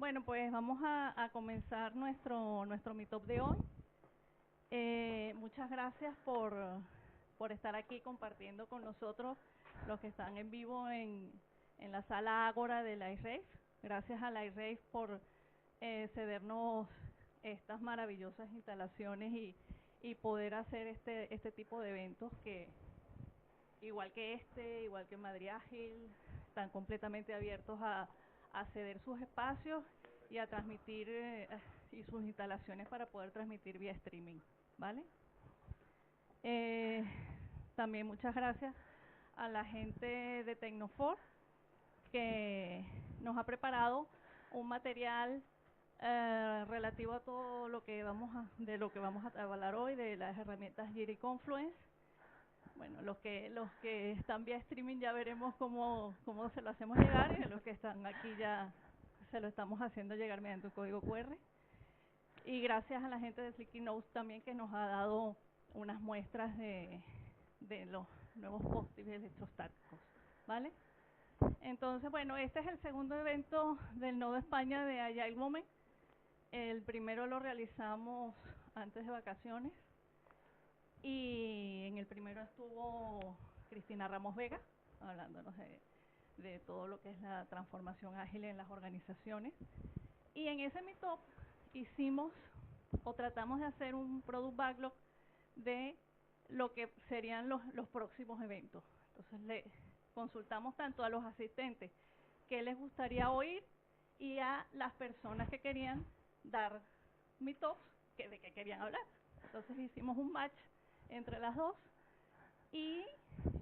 Bueno, pues vamos a comenzar nuestro Meetup de hoy. Muchas gracias por estar aquí compartiendo con nosotros los que están en vivo en la sala Ágora de la iRace. Gracias a la iRace por cedernos estas maravillosas instalaciones y poder hacer este tipo de eventos que, igual que Madrid Ágil, están completamente abiertos a ceder sus espacios y a transmitir y sus instalaciones para poder transmitir vía streaming, ¿vale? Eh, También muchas gracias a la gente de Tecnofor que nos ha preparado un material relativo a todo lo que de lo que vamos a hablar hoy, de las herramientas Jira y Confluence. Bueno, los que están vía streaming ya veremos cómo se lo hacemos llegar, y los que están aquí ya se lo estamos haciendo llegar mediante un código QR. Y gracias a la gente de Flicky Notes también, que nos ha dado unas muestras de los nuevos post-its electrostáticos, ¿vale? Entonces, bueno, este es el segundo evento del Nodo España de Agile Moment. El primero lo realizamos antes de vacaciones, y en el primero estuvo Cristina Ramos Vega, hablándonos de todo lo que es la transformación ágil en las organizaciones. Y en ese meetup hicimos o tratamos de hacer un product backlog de lo que serían los próximos eventos. Entonces le consultamos tanto a los asistentes qué les gustaría oír y a las personas que querían dar meetups de qué querían hablar. Entonces hicimos un match entre las dos y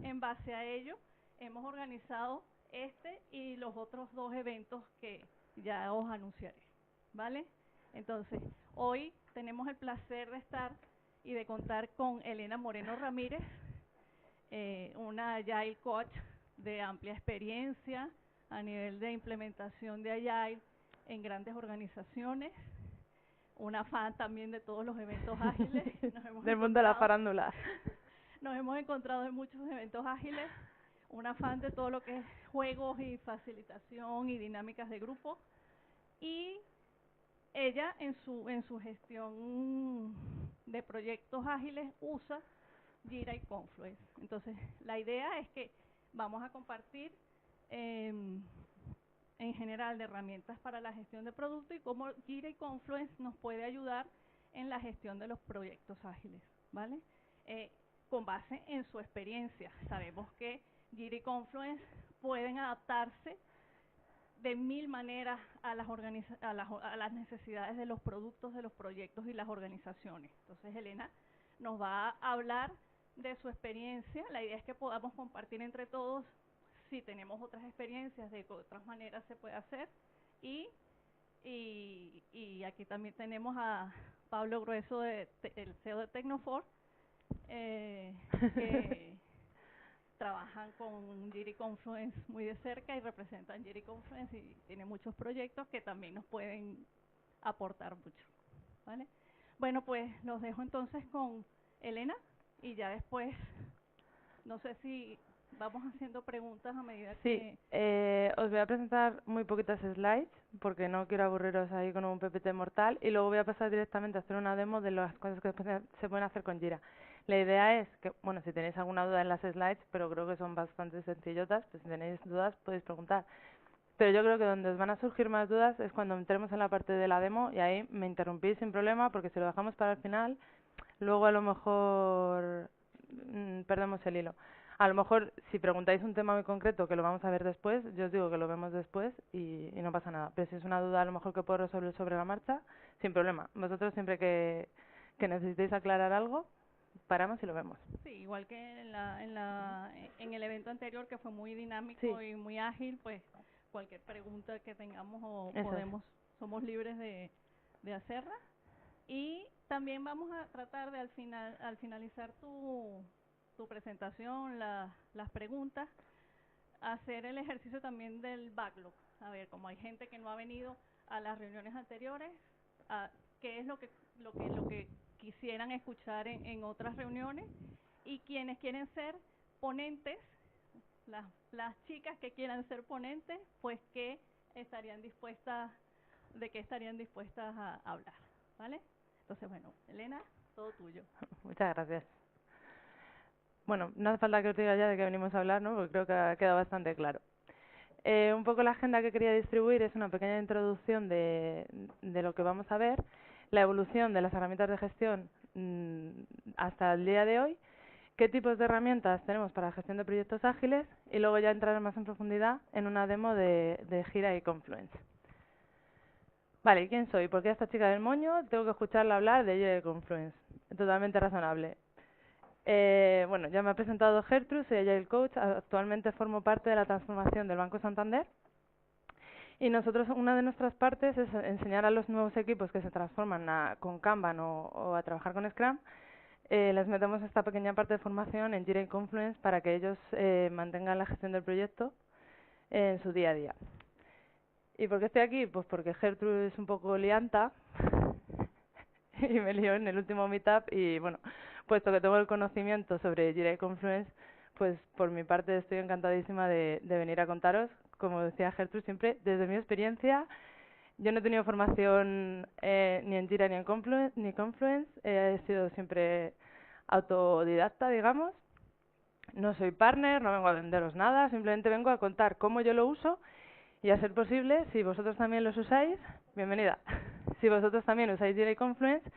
en base a ello hemos organizado este y los otros dos eventos que ya os anunciaré, ¿vale? Entonces, hoy tenemos el placer de estar y de contar con Elena Moreno Ramírez, una Agile Coach de amplia experiencia a nivel de implementación de Agile en grandes organizaciones, una fan también de todos los eventos ágiles. Del mundo de la farándula. Nos hemos encontrado en muchos eventos ágiles, una fan de todo lo que es juegos y facilitación y dinámicas de grupo, y ella en su gestión de proyectos ágiles usa Jira y Confluence. Entonces, la idea es que vamos a compartir en general de herramientas para la gestión de producto y cómo Jira y Confluence nos puede ayudar en la gestión de los proyectos ágiles, ¿vale? Con base en su experiencia. Sabemos que Jira y Confluence pueden adaptarse de mil maneras a las necesidades de los productos, de los proyectos y las organizaciones. Entonces, Elena nos va a hablar de su experiencia. La idea es que podamos compartir entre todos si tenemos otras experiencias, de otras maneras se puede hacer. Y aquí también tenemos a Pablo Grueso, el CEO de Tecnofor, que trabajan con Jira y Confluence muy de cerca y representan Jira y Confluence, y tienen muchos proyectos que también nos pueden aportar mucho, ¿vale? Bueno, pues los dejo entonces con Elena, y ya después, no sé si vamos haciendo preguntas a medida Sí, que... os voy a presentar muy poquitas slides porque no quiero aburriros ahí con un PPT mortal, y luego voy a pasar directamente a hacer una demo de las cosas que se pueden hacer con Jira. La idea es que, bueno, si tenéis alguna duda en las slides, pero creo que son bastante sencillotas, pues si tenéis dudas podéis preguntar. Pero yo creo que donde os van a surgir más dudas es cuando entremos en la parte de la demo, y ahí me interrumpís sin problema, porque si lo dejamos para el final, luego a lo mejor perdemos el hilo. A lo mejor si preguntáis un tema muy concreto que lo vamos a ver después, yo os digo que lo vemos después y no pasa nada. Pero si es una duda a lo mejor que puedo resolver sobre la marcha, sin problema. Vosotros siempre que necesitéis aclarar algo, paramos y lo vemos. Sí, igual que en el evento anterior, que fue muy dinámico Sí, y muy ágil, pues cualquier pregunta que tengamos eso es. somos libres de hacerla. Y también vamos a tratar de al finalizar tu presentación, las preguntas, hacer el ejercicio también del backlog. A ver, como hay gente que no ha venido a las reuniones anteriores, qué es lo que quisieran escuchar en otras reuniones, y quienes quieren ser ponentes, las chicas que quieran ser ponentes, pues que estarían dispuestas de qué estarían dispuestas a hablar, ¿vale? Entonces, bueno, Elena, todo tuyo. Muchas gracias. Bueno, no hace falta que os diga ya de qué venimos a hablar, ¿no? Porque creo que ha quedado bastante claro. Un poco la agenda que quería distribuir es una pequeña introducción de lo que vamos a ver, la evolución de las herramientas de gestión hasta el día de hoy, qué tipos de herramientas tenemos para la gestión de proyectos ágiles y luego ya entrar más en profundidad en una demo de Jira y Confluence. Vale, ¿y quién soy? ¿Por qué a esta chica del moño tengo que escucharla hablar de Jira y Confluence? Es totalmente razonable. Bueno, ya me ha presentado Gertrude, soy Agile Coach, actualmente formo parte de la transformación del Banco Santander y nosotros, una de nuestras partes es enseñar a los nuevos equipos que se transforman con Kanban o a trabajar con Scrum, les metemos esta pequeña parte de formación en Jira y Confluence para que ellos mantengan la gestión del proyecto en su día a día. ¿Y por qué estoy aquí? Pues porque Gertrude es un poco lianta y me lió en el último meetup y bueno, puesto que tengo el conocimiento sobre Jira y Confluence, pues por mi parte estoy encantadísima de venir a contaros. Como decía Gertrude, siempre desde mi experiencia, yo no he tenido formación ni en Jira ni en Confluence, he sido siempre autodidacta, digamos. No soy partner, no vengo a venderos nada, simplemente vengo a contar cómo yo lo uso y a ser posible, si vosotros también los usáis, bienvenida. Si vosotros también usáis Jira y Confluence,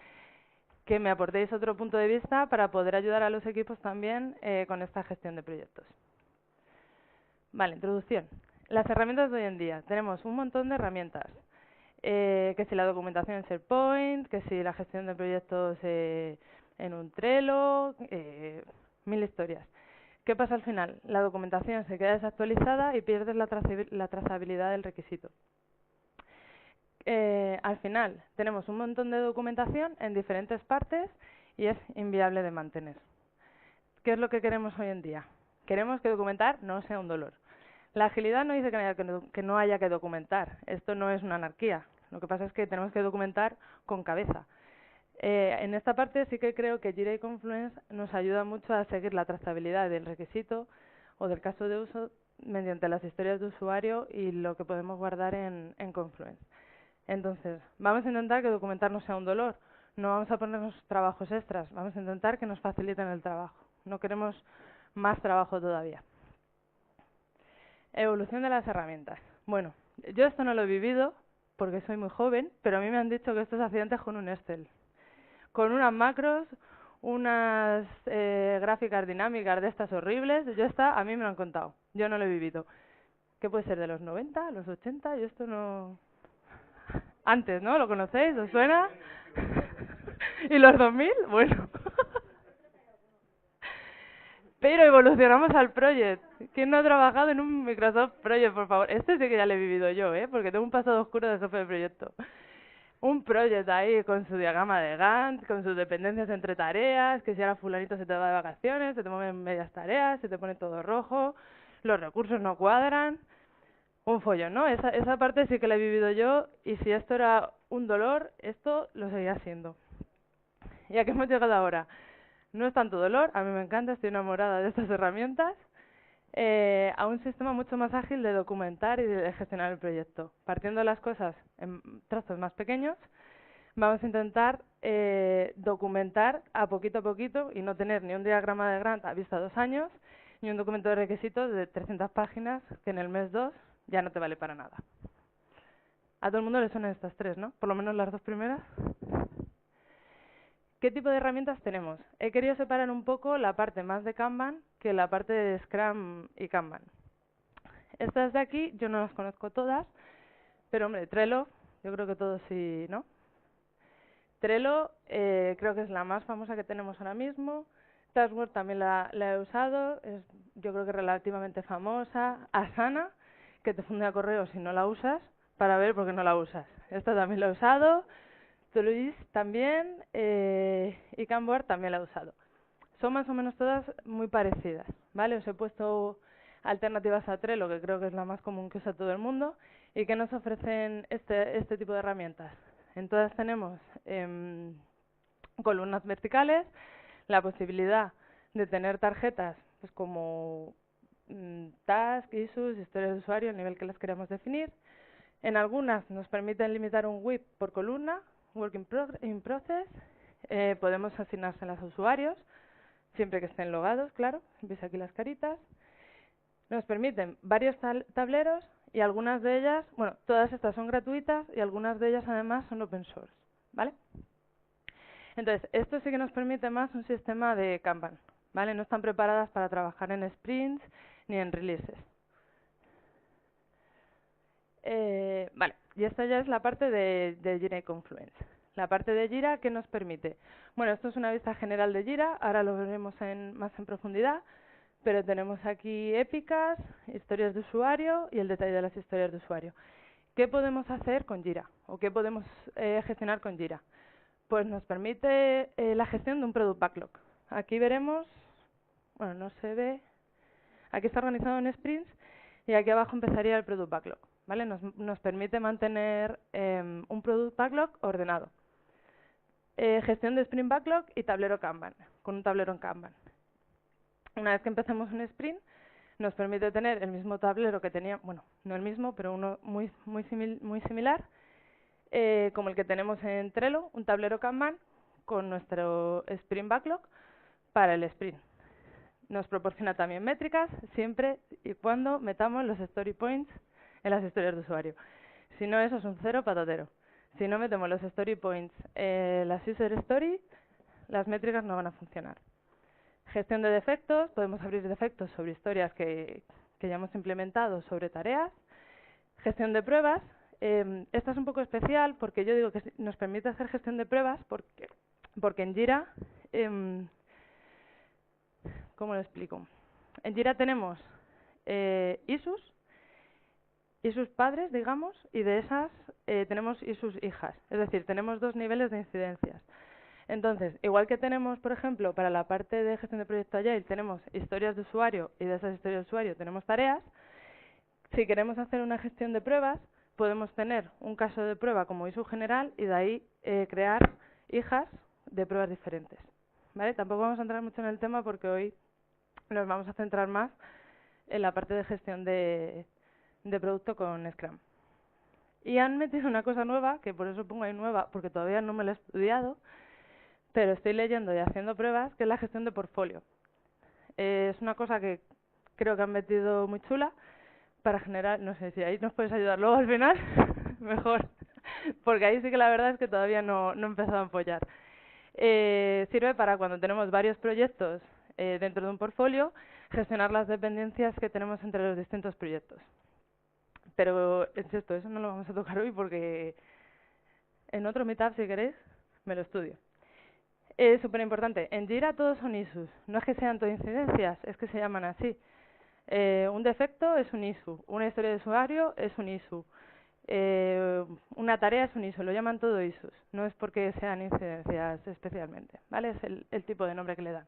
que me aportéis otro punto de vista para poder ayudar a los equipos también con esta gestión de proyectos. Vale, introducción. Las herramientas de hoy en día. Tenemos un montón de herramientas. Que si la documentación en SharePoint, que si la gestión de proyectos en un Trello, mil historias. ¿Qué pasa al final? La documentación se queda desactualizada y pierdes la trazabilidad del requisito. Al final tenemos un montón de documentación en diferentes partes y es inviable de mantener. ¿Qué es lo que queremos hoy en día? Queremos que documentar no sea un dolor. La agilidad no dice que no haya que documentar. Esto no es una anarquía. Lo que pasa es que tenemos que documentar con cabeza. En esta parte sí que creo que Jira y Confluence nos ayuda mucho a seguir la trazabilidad del requisito o del caso de uso mediante las historias de usuario y lo que podemos guardar en Confluence. Entonces, vamos a intentar que documentar no sea un dolor. No vamos a ponernos trabajos extras. Vamos a intentar que nos faciliten el trabajo. No queremos más trabajo todavía. Evolución de las herramientas. Bueno, yo esto no lo he vivido porque soy muy joven, pero a mí me han dicho que esto se hacía antes con un Excel. Con unas macros, unas gráficas dinámicas de estas horribles. A mí me lo han contado. Yo no lo he vivido. ¿Qué puede ser? ¿De los 90, los 80? Yo esto no... Antes, ¿no? ¿Lo conocéis? ¿Os suena? ¿Y los 2000? Bueno. Pero evolucionamos al Project. ¿Quién no ha trabajado en un Microsoft Project, por favor? Este sí que ya lo he vivido yo, porque tengo un pasado oscuro de jefe de proyecto. Un Project ahí con su diagrama de Gantt, con sus dependencias entre tareas, que si ahora fulanito se te va de vacaciones, se te mueven medias tareas, se te pone todo rojo, los recursos no cuadran. Un follón, ¿no? Esa parte sí que la he vivido yo y si esto era un dolor, esto lo seguía siendo. ¿Y a qué hemos llegado ahora? No es tanto dolor, a mí me encanta, estoy enamorada de estas herramientas, a un sistema mucho más ágil de documentar y de gestionar el proyecto. Partiendo las cosas en trozos más pequeños, vamos a intentar documentar a poquito y no tener ni un diagrama de Gantt a vista 2 años, ni un documento de requisitos de 300 páginas que en el mes 2 ya no te vale para nada. A todo el mundo le suenan estas tres, ¿no? Por lo menos las dos primeras. ¿Qué tipo de herramientas tenemos? He querido separar un poco la parte más de Kanban que la parte de Scrum y Kanban. Estas de aquí yo no las conozco todas, pero hombre, Trello, yo creo que todos sí, ¿no? Trello creo que es la más famosa que tenemos ahora mismo. Taskwork también la he usado, es yo creo que relativamente famosa. Asana, que te funde a correo si no la usas, para ver por qué no la usas. Esta también la he usado. Todoist también y Kanban también la he usado. Son más o menos todas muy parecidas, ¿vale? Os he puesto alternativas a Trello, que creo que es la más común que usa todo el mundo, y que nos ofrecen este tipo de herramientas. En todas tenemos columnas verticales, la posibilidad de tener tarjetas pues como tasks, issues, historias de usuario, el nivel que las queramos definir. En algunas nos permiten limitar un WIP por columna, Work in Process. Podemos asignárselas a usuarios, siempre que estén logados, claro. Veis aquí las caritas. Nos permiten varios tableros y algunas de ellas, bueno, todas estas son gratuitas y algunas de ellas además son open source, ¿vale? Entonces, esto sí que nos permite más un sistema de Kanban, ¿vale? No están preparadas para trabajar en sprints ni en releases. Vale, y esta ya es la parte de Jira y Confluence. La parte de Jira, ¿qué nos permite? Bueno, esto es una vista general de Jira, ahora lo veremos más en profundidad, pero tenemos aquí épicas, historias de usuario y el detalle de las historias de usuario. ¿Qué podemos hacer con Jira? ¿O qué podemos gestionar con Jira? Pues nos permite la gestión de un Product Backlog. Aquí veremos, bueno, no se ve, aquí está organizado en sprints y aquí abajo empezaría el Product Backlog, ¿vale? Nos permite mantener un Product Backlog ordenado. Gestión de Sprint Backlog y tablero Kanban, con un tablero en Kanban. Una vez que empecemos un sprint, nos permite tener el mismo tablero que tenía, bueno, no el mismo, pero uno muy similar, como el que tenemos en Trello, un tablero Kanban con nuestro Sprint Backlog para el sprint. Nos proporciona también métricas, siempre y cuando metamos los story points en las historias de usuario. Si no, eso es un cero patatero. Si no metemos los story points en las user story, las métricas no van a funcionar. Gestión de defectos, podemos abrir defectos sobre historias que ya hemos implementado sobre tareas. Gestión de pruebas, esta es un poco especial porque yo digo que nos permite hacer gestión de pruebas porque en Jira, ¿cómo lo explico? En Jira tenemos issues padres, digamos, y de esas tenemos issues hijas. Es decir, tenemos dos niveles de incidencias. Entonces, igual que tenemos, por ejemplo, para la parte de gestión de proyecto Agile, tenemos historias de usuario y de esas historias de usuario tenemos tareas, si queremos hacer una gestión de pruebas, podemos tener un caso de prueba como issue general y de ahí crear hijas de pruebas diferentes, ¿vale? Tampoco vamos a entrar mucho en el tema porque hoy nos vamos a centrar más en la parte de gestión de producto con Scrum. Y han metido una cosa nueva, que por eso pongo ahí nueva, porque todavía no me lo he estudiado, pero estoy leyendo y haciendo pruebas, que es la gestión de portfolio. Es una cosa que creo que han metido muy chula para generar, no sé si ahí nos puedes ayudar luego al final, mejor, porque ahí sí que la verdad es que todavía no he empezado a apoyar. Sirve para cuando tenemos varios proyectos dentro de un portfolio, gestionar las dependencias que tenemos entre los distintos proyectos. Pero es esto, eso no lo vamos a tocar hoy porque en otro meetup, si queréis, me lo estudio. Es súper importante. En Jira todos son issues. No es que sean todas incidencias, es que se llaman así. Un defecto es un issue. Una historia de usuario es un issue. Una tarea es un issue. Lo llaman todo issues. No es porque sean incidencias especialmente, ¿vale? Es el tipo de nombre que le dan.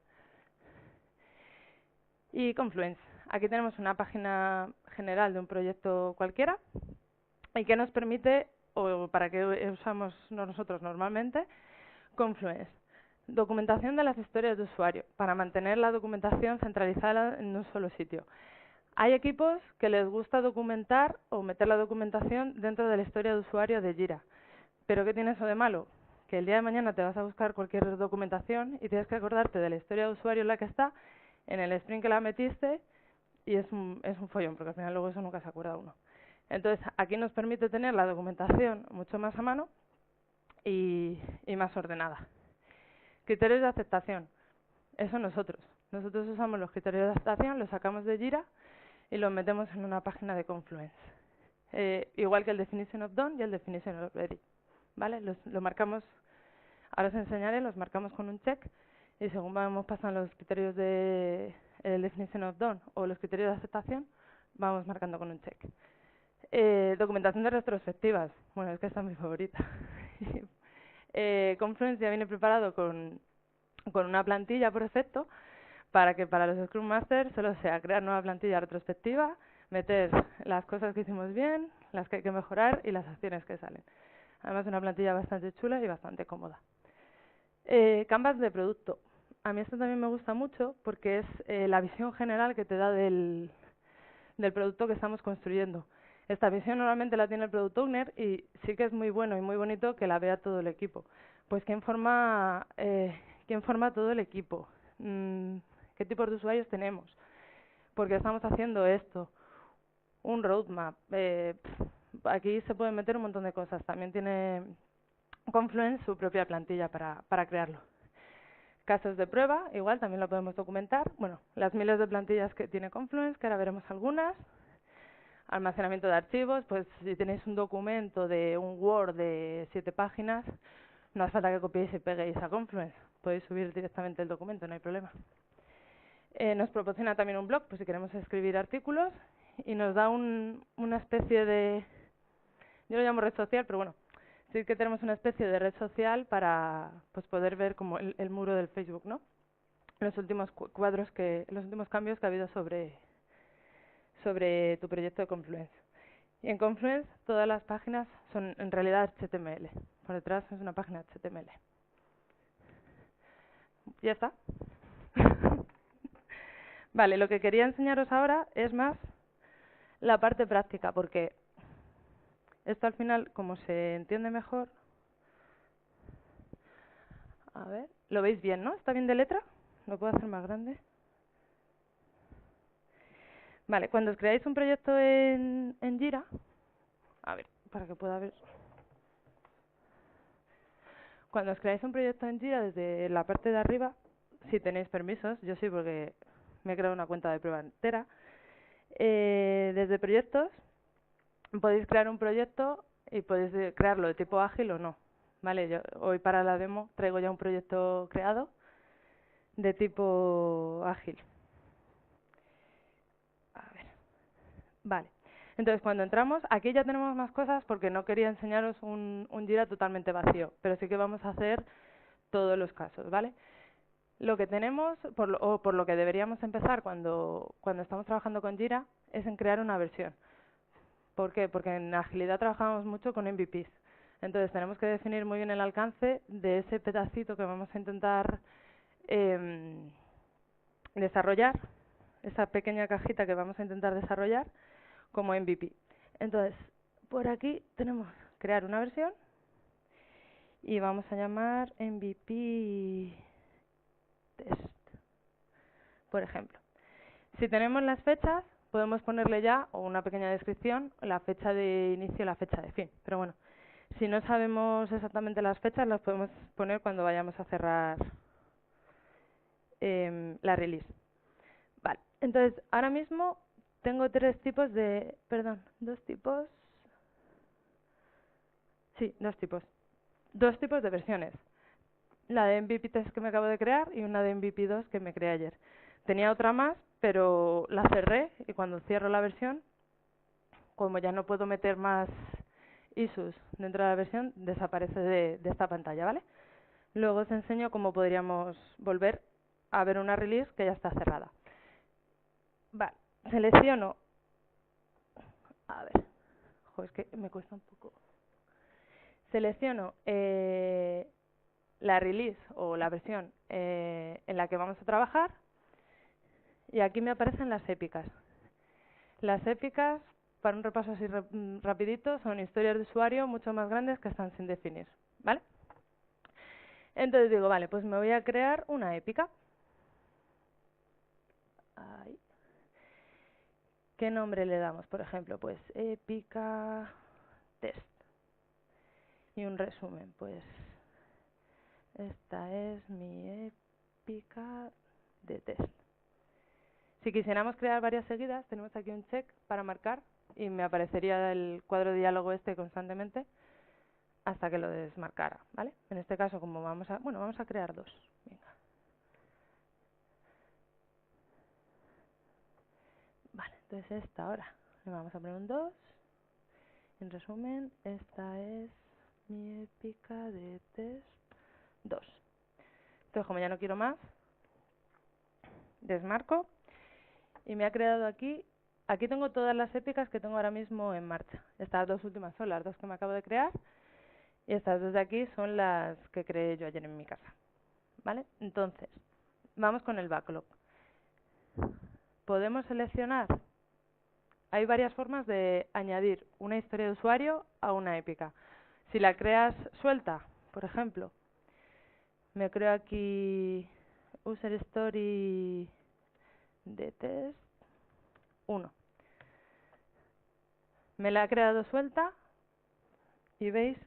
Y Confluence. Aquí tenemos una página general de un proyecto cualquiera y que nos permite, o para qué usamos nosotros normalmente, Confluence. Documentación de las historias de usuario, para mantener la documentación centralizada en un solo sitio. Hay equipos que les gusta documentar o meter la documentación dentro de la historia de usuario de Jira. ¿Pero qué tiene eso de malo? Que el día de mañana te vas a buscar cualquier documentación y tienes que acordarte de la historia de usuario en la que está, en el sprint que la metiste, y es un follón, porque al final luego eso nunca se acuerda uno. Entonces, aquí nos permite tener la documentación mucho más a mano y más ordenada. Criterios de aceptación. Eso nosotros. Nosotros usamos los criterios de aceptación, los sacamos de Jira y los metemos en una página de Confluence. Igual que el Definition of Done y el Definition of Ready. ¿Vale? Lo marcamos, ahora os enseñaré, los marcamos con un check y según vamos pasando los criterios de el Definition of Done o los criterios de aceptación, vamos marcando con un check. Documentación de retrospectivas. Bueno, es que esta es mi favorita. Confluence ya viene preparado con una plantilla por defecto para que para los Scrum Masters solo sea crear nueva plantilla retrospectiva, meter las cosas que hicimos bien, las que hay que mejorar y las acciones que salen. Además, una plantilla bastante chula y bastante cómoda. Canvas de producto. A mí esto también me gusta mucho porque es la visión general que te da del producto que estamos construyendo. Esta visión normalmente la tiene el Product Owner y sí que es muy bueno y muy bonito que la vea todo el equipo. Pues ¿quién forma todo el equipo? ¿Qué tipos de usuarios tenemos? ¿Por qué estamos haciendo esto? Un roadmap. Aquí se pueden meter un montón de cosas. También tiene Confluence su propia plantilla para crearlo. Casos de prueba, igual también lo podemos documentar. Bueno, las miles de plantillas que tiene Confluence, que ahora veremos algunas. Almacenamiento de archivos, pues si tenéis un documento de un Word de 7 páginas, no hace falta que copiéis y peguéis a Confluence. Podéis subir directamente el documento, no hay problema. Nos proporciona también un blog, pues si queremos escribir artículos, y nos da una especie de, yo lo llamo red social, pero bueno, sí que tenemos una especie de red social para pues poder ver como el muro del Facebook, ¿no? Los últimos los últimos cambios que ha habido sobre tu proyecto de Confluence. Y en Confluence todas las páginas son en realidad HTML. Por detrás es una página HTML. ¿Ya está? Vale, lo que quería enseñaros ahora es más la parte práctica, porque esto al final, como se entiende mejor... A ver, lo veis bien, ¿no? ¿Está bien de letra? ¿Lo puedo hacer más grande? Vale, cuando os creáis un proyecto en Jira... A ver, para que pueda ver... Cuando os creáis un proyecto en Jira, desde la parte de arriba, si tenéis permisos, yo sí porque me he creado una cuenta de prueba entera, desde proyectos podéis crear un proyecto y podéis crearlo de tipo ágil o no. Vale, yo hoy para la demo traigo ya un proyecto creado de tipo ágil. A ver, vale. Entonces, cuando entramos, aquí ya tenemos más cosas porque no quería enseñaros un Jira totalmente vacío, pero sí que vamos a hacer todos los casos, ¿vale? Lo que tenemos, por lo que deberíamos empezar cuando estamos trabajando con Jira, es en crear una versión. ¿Por qué? Porque en agilidad trabajamos mucho con MVPs. Entonces tenemos que definir muy bien el alcance de ese pedacito que vamos a intentar desarrollar, esa pequeña cajita que vamos a intentar desarrollar como MVP. Entonces, por aquí tenemos crear una versión y vamos a llamar MVP test, por ejemplo. Si tenemos las fechas, podemos ponerle ya, o una pequeña descripción, la fecha de inicio y la fecha de fin. Pero bueno, si no sabemos exactamente las fechas, las podemos poner cuando vayamos a cerrar la release. Vale, entonces ahora mismo tengo dos tipos. Sí, dos tipos. Dos tipos de versiones. La de MVP test que me acabo de crear y una de MVP 2 que me creé ayer. Tenía otra más, pero la cerré y cuando cierro la versión, como ya no puedo meter más issues dentro de la versión, desaparece de esta pantalla, ¿vale? Luego os enseño cómo podríamos volver a ver una release que ya está cerrada. Vale, selecciono... A ver, es que me cuesta un poco. Selecciono la release o la versión en la que vamos a trabajar y aquí me aparecen las épicas. Las épicas, para un repaso así rapidito, son historias de usuario mucho más grandes que están sin definir, ¿vale? Entonces digo, vale, pues me voy a crear una épica. Ahí. ¿Qué nombre le damos? Por ejemplo, pues épica test. Y un resumen, pues esta es mi épica de test. Si quisiéramos crear varias seguidas, tenemos aquí un check para marcar y me aparecería el cuadro de diálogo este constantemente hasta que lo desmarcara, ¿vale? En este caso, como vamos a crear dos. Venga. Vale, entonces esta ahora le vamos a poner un 2. En resumen, esta es mi épica de test 2. Entonces, como ya no quiero más, desmarco y me ha creado aquí tengo todas las épicas que tengo ahora mismo en marcha. Estas dos últimas son las dos que me acabo de crear y estas dos de aquí son las que creé yo ayer en mi casa, ¿vale? Entonces, vamos con el backlog. Podemos seleccionar hay varias formas de añadir una historia de usuario a una épica. Si la creas suelta, por ejemplo, me creo aquí user story de test 1. Me la he creado suelta y veis,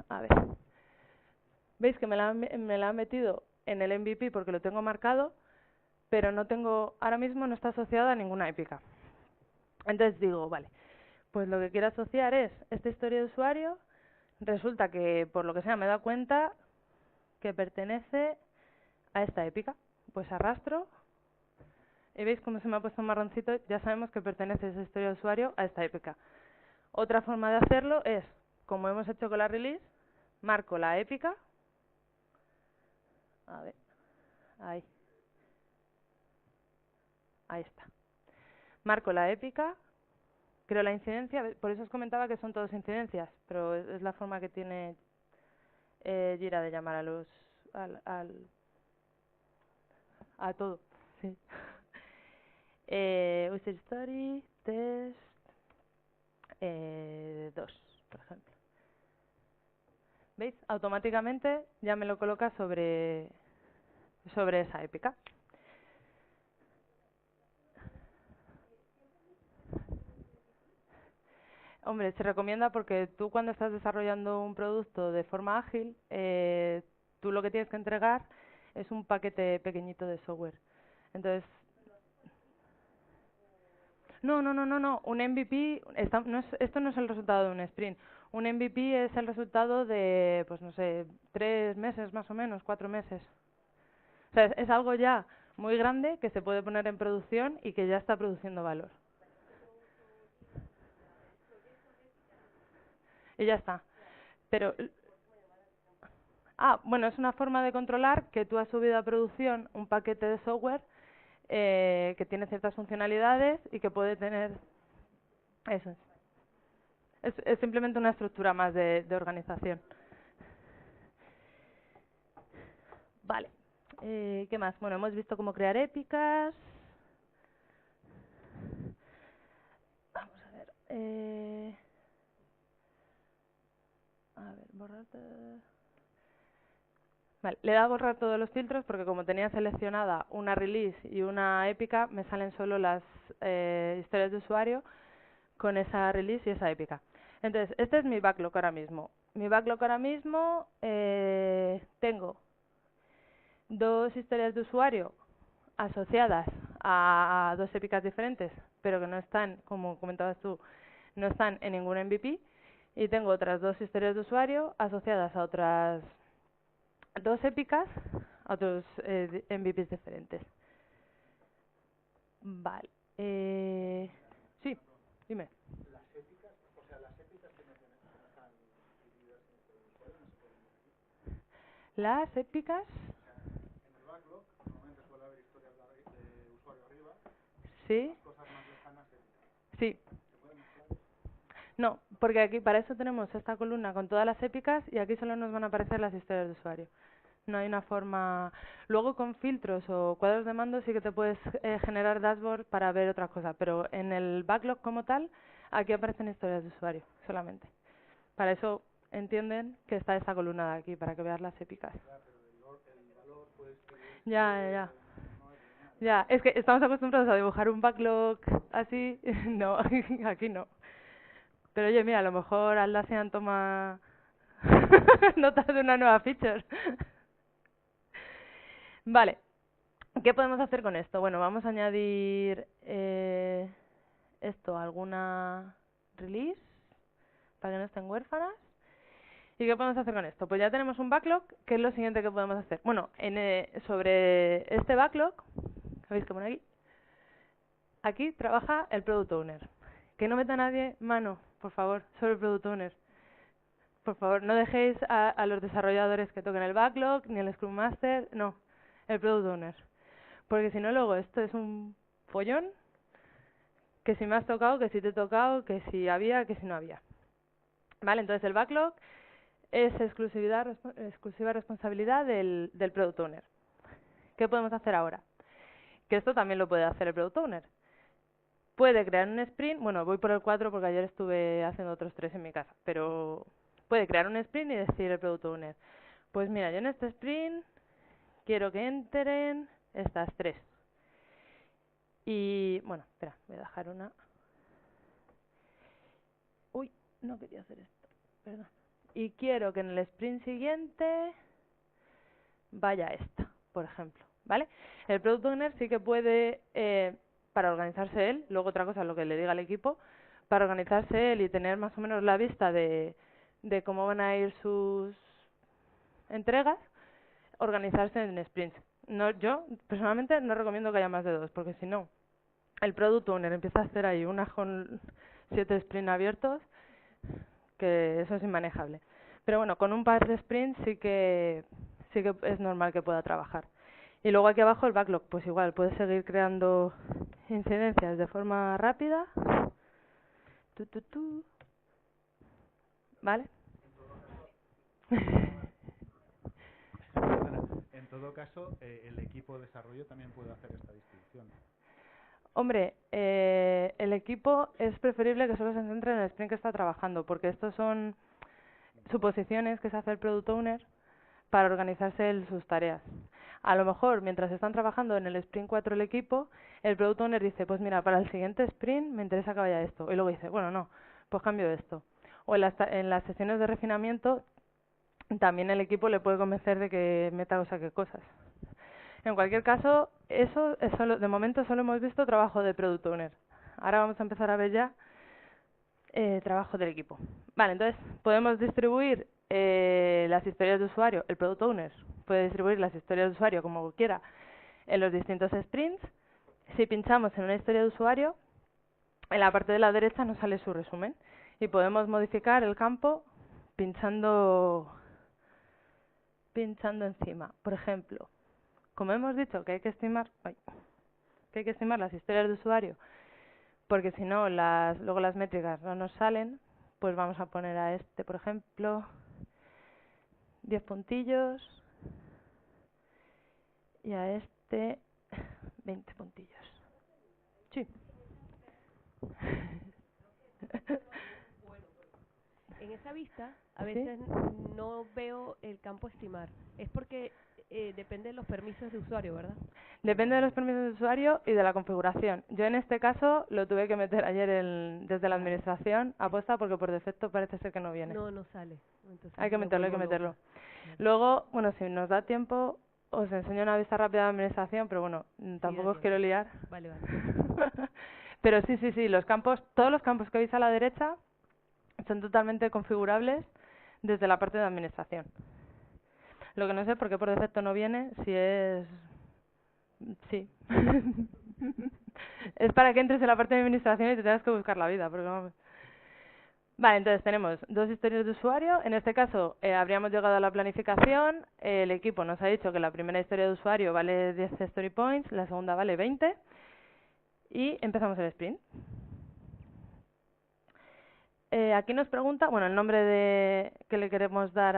a ver, veis que me la ha metido en el MVP porque lo tengo marcado, pero no tengo, ahora mismo no está asociada a ninguna épica. Entonces digo, vale, pues lo que quiero asociar es esta historia de usuario. Resulta que, por lo que sea, me he dado cuenta que pertenece a esta épica. Pues arrastro y veis cómo se me ha puesto un marroncito. Ya sabemos que pertenece esa historia de usuario a esta épica. Otra forma de hacerlo es, como hemos hecho con la release, marco la épica. A ver, ahí. Ahí está. Marco la épica, creo la incidencia, por eso os comentaba que son todas incidencias, pero es la forma que tiene Jira de llamar a los a todo. Sí. User story, test 2, por ejemplo. ¿Veis? Automáticamente ya me lo coloca sobre esa épica. Hombre, se recomienda porque tú cuando estás desarrollando un producto de forma ágil, tú lo que tienes que entregar es un paquete pequeñito de software. Entonces, no. Un MVP, esto no es el resultado de un sprint. Un MVP es el resultado de, pues no sé, 3 meses más o menos, 4 meses. O sea, es algo ya muy grande que se puede poner en producción y que ya está produciendo valor. Y ya está. Pero, bueno, es una forma de controlar que tú has subido a producción un paquete de software que tiene ciertas funcionalidades y que puede tener... Eso es. Es simplemente una estructura más de organización. Vale. ¿Qué más? Bueno, hemos visto cómo crear épicas. Vamos a ver. Borrar todo. Vale, le he dado a borrar todos los filtros porque como tenía seleccionada una release y una épica, me salen solo las historias de usuario con esa release y esa épica. Entonces, este es mi backlog ahora mismo. Mi backlog ahora mismo tengo 2 historias de usuario asociadas a 2 épicas diferentes, pero que no están, como comentabas tú, no están en ningún MVP. Y tengo otras 2 historias de usuario asociadas a otras 2 épicas, a otros MVPs diferentes. Vale. Sí, dime. Las épicas. Sí. Sí. No, porque aquí para eso tenemos esta columna con todas las épicas y aquí solo nos van a aparecer las historias de usuario. No hay una forma... Luego con filtros o cuadros de mando sí que te puedes generar dashboard para ver otras cosas, pero en el backlog como tal, aquí aparecen historias de usuario solamente. Para eso entienden que está esta columna de aquí, para que veas las épicas. Ya. Ya, es que estamos acostumbrados a dibujar un backlog así, no, aquí no. Pero oye, mira, a lo mejor Atlassian toma notas de una nueva feature. Vale, ¿qué podemos hacer con esto? Bueno, vamos a añadir esto a alguna release para que no estén huérfanas. ¿Y qué podemos hacer con esto? Pues ya tenemos un backlog, ¿qué es lo siguiente que podemos hacer? Bueno, sobre este backlog, ¿veis que pone aquí trabaja el Product Owner. Que no meta nadie mano, por favor, sobre el Product Owner. Por favor, no dejéis a los desarrolladores que toquen el backlog, ni el Scrum Master, no, el Product Owner. Porque si no, luego esto es un follón, que si me has tocado, que si te he tocado, que si había, que si no había. Vale, entonces el backlog es exclusiva responsabilidad del Product Owner. ¿Qué podemos hacer ahora? Que esto también lo puede hacer el Product Owner. puede crear un sprint, bueno, voy por el 4 porque ayer estuve haciendo otros 3 en mi casa, pero puede crear un sprint y decir el Product Owner, pues mira, yo en este sprint quiero que entren estas 3. Y, bueno, espera, voy a dejar una. Uy, no quería hacer esto, perdón. Y quiero que en el sprint siguiente vaya esta, por ejemplo, ¿vale? El Product Owner sí que puede, para organizarse él, luego otra cosa es lo que le diga al equipo, para organizarse él y tener más o menos la vista de cómo van a ir sus entregas, organizarse en sprints. No, yo personalmente no recomiendo que haya más de 2, porque si no, el Product Owner empieza a hacer ahí unas con 7 sprints abiertos, que eso es inmanejable. Pero bueno, con un par de sprints sí que es normal que pueda trabajar. Y luego aquí abajo el backlog, pues igual, puedes seguir creando incidencias de forma rápida. ¿Vale? En todo caso, el equipo de desarrollo también puede hacer esta distribución. Hombre, el equipo es preferible que solo se centre en el sprint que está trabajando, porque estos son suposiciones que se hace el Product Owner para organizarse sus tareas. A lo mejor, mientras están trabajando en el sprint 4 el equipo, el Product Owner dice, pues mira, para el siguiente sprint me interesa que vaya esto. Y luego dice, bueno, no, pues cambio esto. O en las sesiones de refinamiento, también el equipo le puede convencer de que meta o saque cosas. En cualquier caso, eso es solo, de momento solo hemos visto trabajo de Product Owner. Ahora vamos a empezar a ver ya trabajo del equipo. Vale, entonces podemos distribuir las historias de usuario. El Product Owner puede distribuir las historias de usuario como quiera en los distintos sprints. Si pinchamos en una historia de usuario, en la parte de la derecha nos sale su resumen y podemos modificar el campo pinchando encima. Por ejemplo, como hemos dicho que hay que estimar las historias de usuario, porque si no luego las métricas no nos salen, pues vamos a poner a este, por ejemplo, 10 puntillos y a este 20 puntillos. Sí. En esa vista, a veces no veo el campo estimar. Es porque depende de los permisos de usuario, ¿verdad? Depende de los permisos de usuario y de la configuración. Yo en este caso lo tuve que meter ayer desde la administración aposta porque por defecto parece ser que no viene. No sale. Entonces hay que meterlo. Claro. Luego, bueno, si nos da tiempo, os enseño una vista rápida de administración, pero bueno, tampoco os quiero liar. Vale. Pero sí, los campos, todos los campos que veis a la derecha son totalmente configurables desde la parte de administración. Lo que no sé por qué por defecto no viene, si es... Sí. Es para que entres en la parte de administración y te tengas que buscar la vida, porque vamos... Vale, entonces tenemos 2 historias de usuario. En este caso, habríamos llegado a la planificación. El equipo nos ha dicho que la primera historia de usuario vale 10 story points, la segunda vale 20. Y empezamos el sprint. Aquí nos pregunta, bueno, el nombre que le queremos dar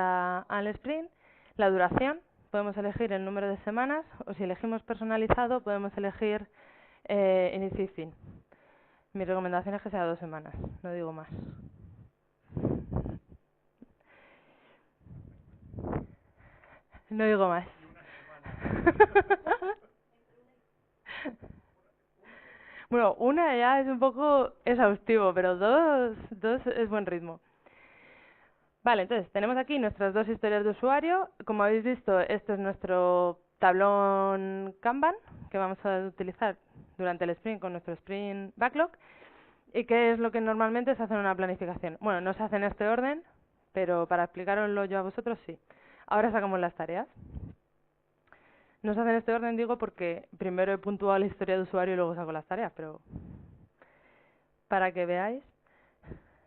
al sprint, la duración, podemos elegir el número de semanas, o si elegimos personalizado, podemos elegir inicio y fin. Mi recomendación es que sea 2 semanas, no digo más. No digo más. Bueno, una ya es un poco exhaustivo, pero dos es buen ritmo. Vale, entonces tenemos aquí nuestras 2 historias de usuario. Como habéis visto, este es nuestro tablón Kanban que vamos a utilizar durante el sprint con nuestro sprint backlog. ¿Y qué es lo que normalmente se hace en una planificación? Bueno, no se hace en este orden, pero para explicaroslo yo a vosotros sí. Ahora sacamos las tareas. No se hace en este orden, digo, porque primero he puntuado la historia de usuario y luego saco las tareas, pero para que veáis.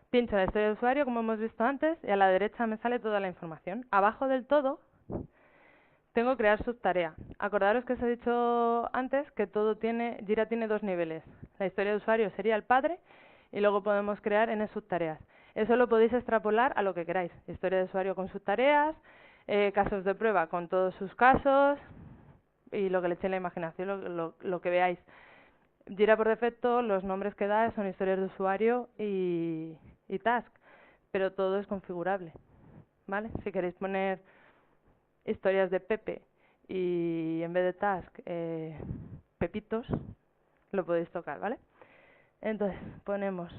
Pincho la historia de usuario, como hemos visto antes, y a la derecha me sale toda la información. Abajo del todo tengo que crear subtarea. Acordaros que os he dicho antes que Jira tiene 2 niveles. La historia de usuario sería el padre y luego podemos crear N subtareas. Eso lo podéis extrapolar a lo que queráis. Historia de usuario con subtareas, casos de prueba con todos sus casos y lo que le eche la imaginación, lo que veáis. Jira por defecto, los nombres que da son historias de usuario y task, pero todo es configurable, ¿vale? Si queréis poner historias de Pepe y en vez de task, pepitos, lo podéis tocar, ¿vale? Entonces, ponemos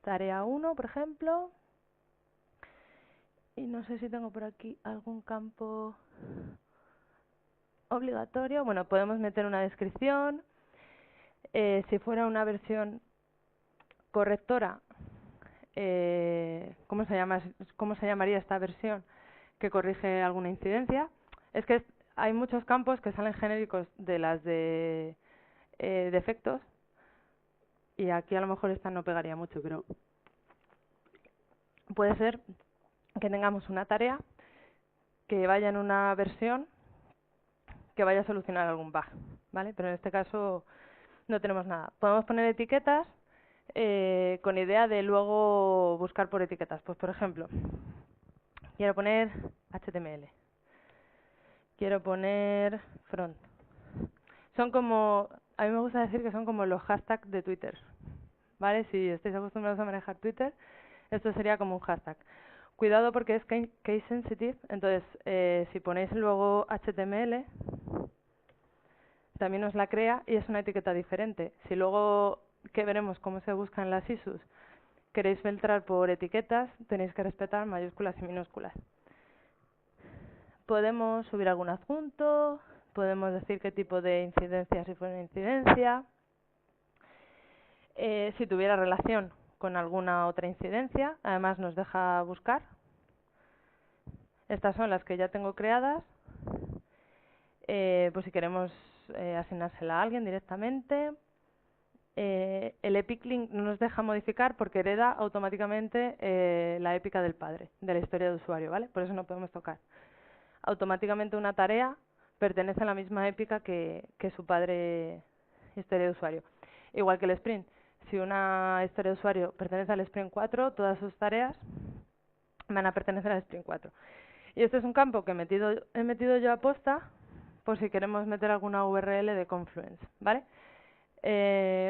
tarea 1, por ejemplo, y no sé si tengo por aquí algún campo obligatorio. Bueno, podemos meter una descripción. Si fuera una versión correctora, ¿cómo se llamaría esta versión que corrige alguna incidencia? Es que hay muchos campos que salen genéricos de las de defectos, y aquí a lo mejor esta no pegaría mucho, pero puede ser que tengamos una tarea que vaya en una versión que vaya a solucionar algún bug, ¿vale? Pero en este caso no tenemos nada. Podemos poner etiquetas con idea de luego buscar por etiquetas. Pues, por ejemplo, quiero poner HTML. Quiero poner front. Son como, a mí me gusta decir que son como los hashtags de Twitter, ¿vale? Si estáis acostumbrados a manejar Twitter, esto sería como un hashtag. Cuidado porque es case sensitive, entonces si ponéis luego HTML, también os la crea y es una etiqueta diferente. Si luego, que veremos cómo se buscan las ISUs, queréis filtrar por etiquetas, tenéis que respetar mayúsculas y minúsculas. Podemos subir algún adjunto, podemos decir qué tipo de incidencia, si fuera una incidencia, si tuviera relación con alguna otra incidencia, además nos deja buscar. Estas son las que ya tengo creadas, pues si queremos asignársela a alguien directamente. El epic link no nos deja modificar porque hereda automáticamente la épica del padre, de la historia de usuario, ¿vale? Por eso no podemos tocar. Automáticamente una tarea pertenece a la misma épica que su padre historia de usuario. Igual que el sprint. Si una historia de usuario pertenece al sprint 4, todas sus tareas van a pertenecer al sprint 4. Y este es un campo que he metido yo a posta por si queremos meter alguna URL de Confluence, ¿vale?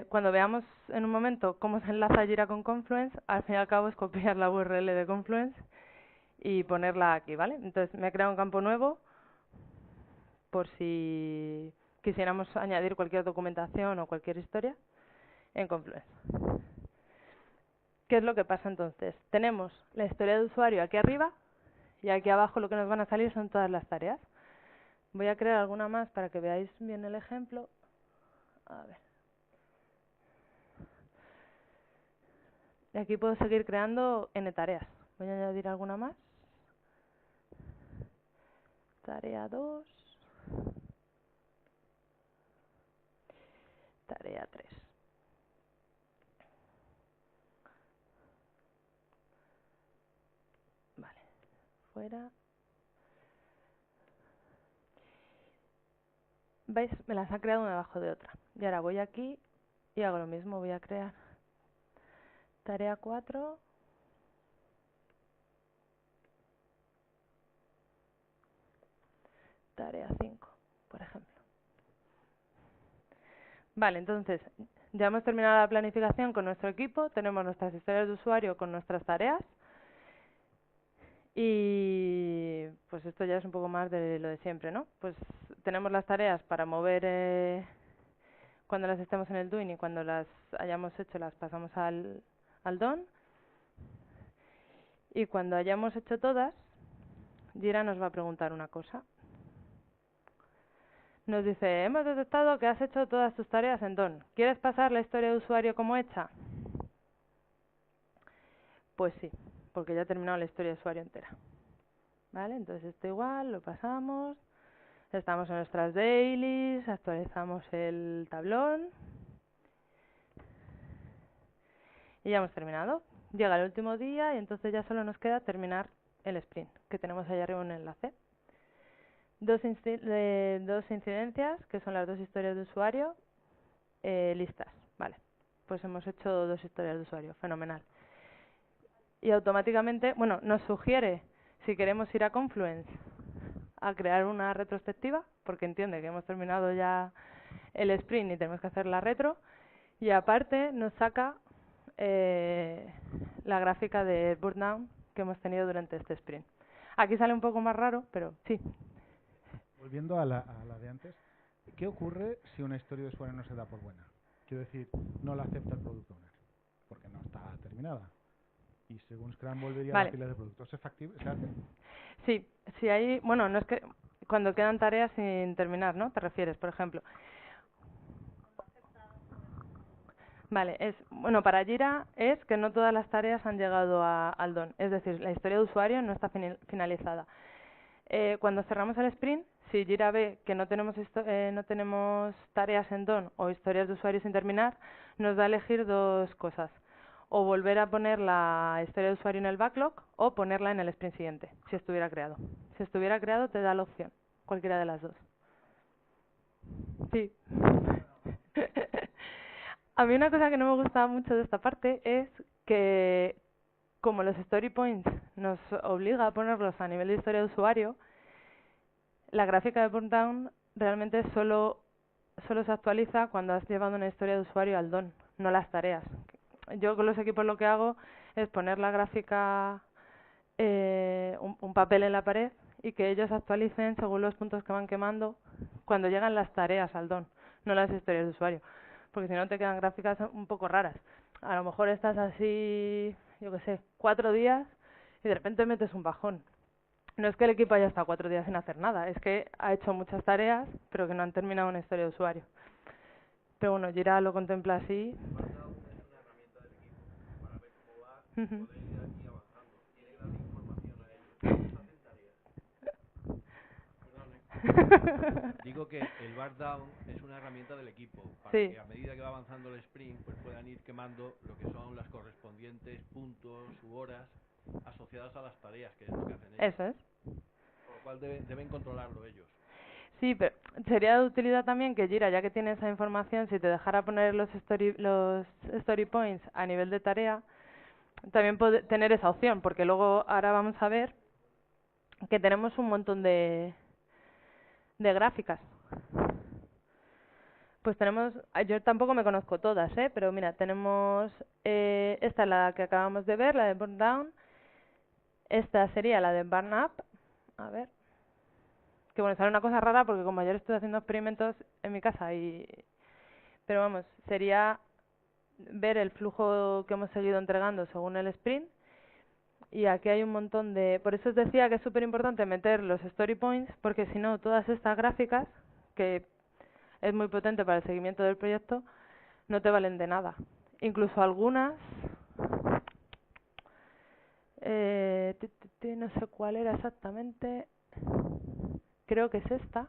Cuando veamos en un momento cómo se enlaza Jira con Confluence, al fin y al cabo es copiar la URL de Confluence y ponerla aquí, ¿vale? Entonces me he creado un campo nuevo por si quisiéramos añadir cualquier documentación o cualquier historia en Confluence. ¿Qué es lo que pasa entonces? Tenemos la historia de usuario aquí arriba y aquí abajo lo que nos van a salir son todas las tareas. Voy a crear alguna más para que veáis bien el ejemplo. A ver. Y aquí puedo seguir creando N tareas. Voy a añadir alguna más. Tarea 2. Tarea 3. Vale. Fuera. ¿Veis? Me las ha creado una debajo de otra. Y ahora voy aquí y hago lo mismo. Voy a crear tarea 4. Tarea 5, por ejemplo. Vale, entonces ya hemos terminado la planificación con nuestro equipo. Tenemos nuestras historias de usuario con nuestras tareas. Y pues esto ya es un poco más de lo de siempre, ¿no? Pues tenemos las tareas para mover cuando las estemos en el doing y cuando las hayamos hecho las pasamos al done. Y cuando hayamos hecho todas, Jira nos va a preguntar una cosa. Nos dice, hemos detectado que has hecho todas tus tareas en done. ¿Quieres pasar la historia de usuario como hecha? Pues sí, porque ya he terminado la historia de usuario entera. ¿Vale? Entonces esto igual, lo pasamos. Estamos en nuestras dailies, actualizamos el tablón. Y ya hemos terminado. Llega el último día y entonces ya solo nos queda terminar el sprint, que tenemos allá arriba un enlace. Dos incidencias, que son las dos historias de usuario, listas. Vale, pues hemos hecho dos historias de usuario, fenomenal. Y automáticamente, bueno, nos sugiere si queremos ir a Confluence a crear una retrospectiva, porque entiende que hemos terminado ya el sprint y tenemos que hacer la retro, y aparte nos saca la gráfica de burn down que hemos tenido durante este sprint. Aquí sale un poco más raro, pero sí. Volviendo a la de antes, ¿qué ocurre si una historia de usuario no se da por buena? Quiero decir, no la acepta el Product Owner, porque no está terminada. Y según Scrum volvería a la pila de productos. ¿Es factible? ¿Se hace? Sí, sí hay, bueno, no es que cuando quedan tareas sin terminar, ¿no? ¿Te refieres, por ejemplo? Vale, bueno, para Jira es que no todas las tareas han llegado al DON, es decir, la historia de usuario no está finalizada. Cuando cerramos el sprint, si Jira ve que no tenemos tareas en DON o historias de usuario sin terminar, nos da a elegir dos cosas. O volver a poner la historia de usuario en el backlog o ponerla en el sprint siguiente, si estuviera creado. Si estuviera creado, te da la opción, cualquiera de las dos. Sí. A mí una cosa que no me gustaba mucho de esta parte es que, como los story points nos obliga a ponerlos a nivel de historia de usuario, la gráfica de burn down realmente solo se actualiza cuando has llevado una historia de usuario al DON, no las tareas. Yo con los equipos lo que hago es poner la gráfica, un papel en la pared, y que ellos actualicen según los puntos que van quemando cuando llegan las tareas al DON, no las historias de usuario, porque si no te quedan gráficas un poco raras. A lo mejor estás así, yo qué sé, 4 días y de repente metes un bajón. No es que el equipo haya estado 4 días sin hacer nada, es que ha hecho muchas tareas pero que no han terminado una historia de usuario. Pero bueno, Jira lo contempla así. Ujú. Digo que el bar down es una herramienta del equipo para Sí. que a medida que va avanzando el sprint pues puedan ir quemando lo que son las correspondientes puntos u horas asociadas a las tareas, que es lo que hacen ellos. Eso es. Por lo cual deben controlarlo ellos. Sí, pero sería de utilidad también que Jira, ya que tiene esa información, si te dejara poner los story points a nivel de tarea, también tener esa opción, porque luego ahora vamos a ver que tenemos un montón de gráficas. Pues tenemos, yo tampoco me conozco todas, pero mira, tenemos, esta es la que acabamos de ver, la de burn down, esta sería la de burn up, a ver, que bueno, sale una cosa rara porque como ayer estuve haciendo experimentos en mi casa pero vamos, sería ver el flujo que hemos seguido entregando según el sprint. Y aquí hay un montón por eso os decía que es súper importante meter los story points, porque si no, todas estas gráficas, que es muy potente para el seguimiento del proyecto, no te valen de nada. Incluso algunas, no sé cuál era exactamente, creo que es esta.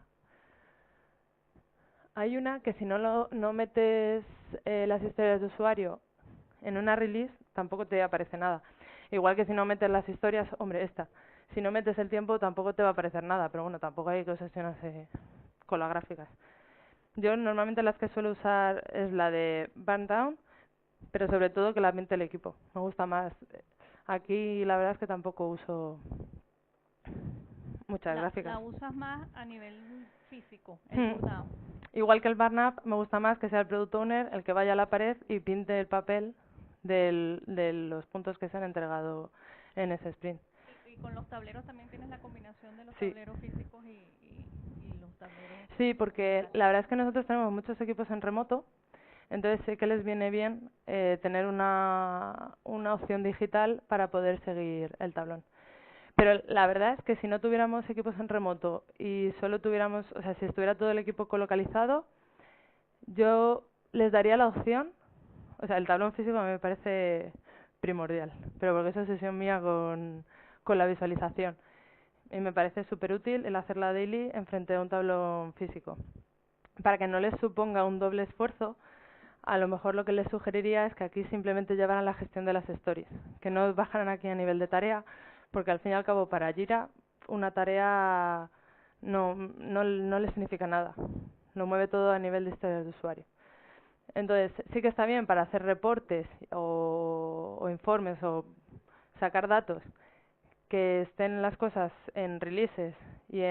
Hay una que si no metes las historias de usuario en una release, tampoco te aparece nada. Igual que si no metes las historias, hombre, esta. Si no metes el tiempo, tampoco te va a aparecer nada, pero bueno, tampoco hay que obsesionarse con las gráficas. Yo normalmente las que suelo usar es la de burn down, pero sobre todo que la ambiente el equipo. Me gusta más. Aquí la verdad es que tampoco uso muchas gráficas. La usas más a nivel físico, el burn down. Igual que el burn up, me gusta más que sea el product owner el que vaya a la pared y pinte el papel de los puntos que se han entregado en ese sprint. Y con los tableros también tienes la combinación de los tableros físicos y los tableros. Sí, porque la verdad es que nosotros tenemos muchos equipos en remoto, entonces sé que les viene bien tener una opción digital para poder seguir el tablón. Pero la verdad es que si no tuviéramos equipos en remoto y solo tuviéramos, o sea, si estuviera todo el equipo colocalizado, yo les daría la opción, o sea, el tablón físico me parece primordial, pero porque es obsesión mía con la visualización. Y me parece súper útil el hacer la daily enfrente de un tablón físico. Para que no les suponga un doble esfuerzo, a lo mejor lo que les sugeriría es que aquí simplemente llevaran la gestión de las stories, que no bajaran aquí a nivel de tarea, porque al fin y al cabo para Jira una tarea no le significa nada, lo mueve todo a nivel de historias de usuario. Entonces sí que está bien para hacer reportes o informes o sacar datos, que estén las cosas en releases y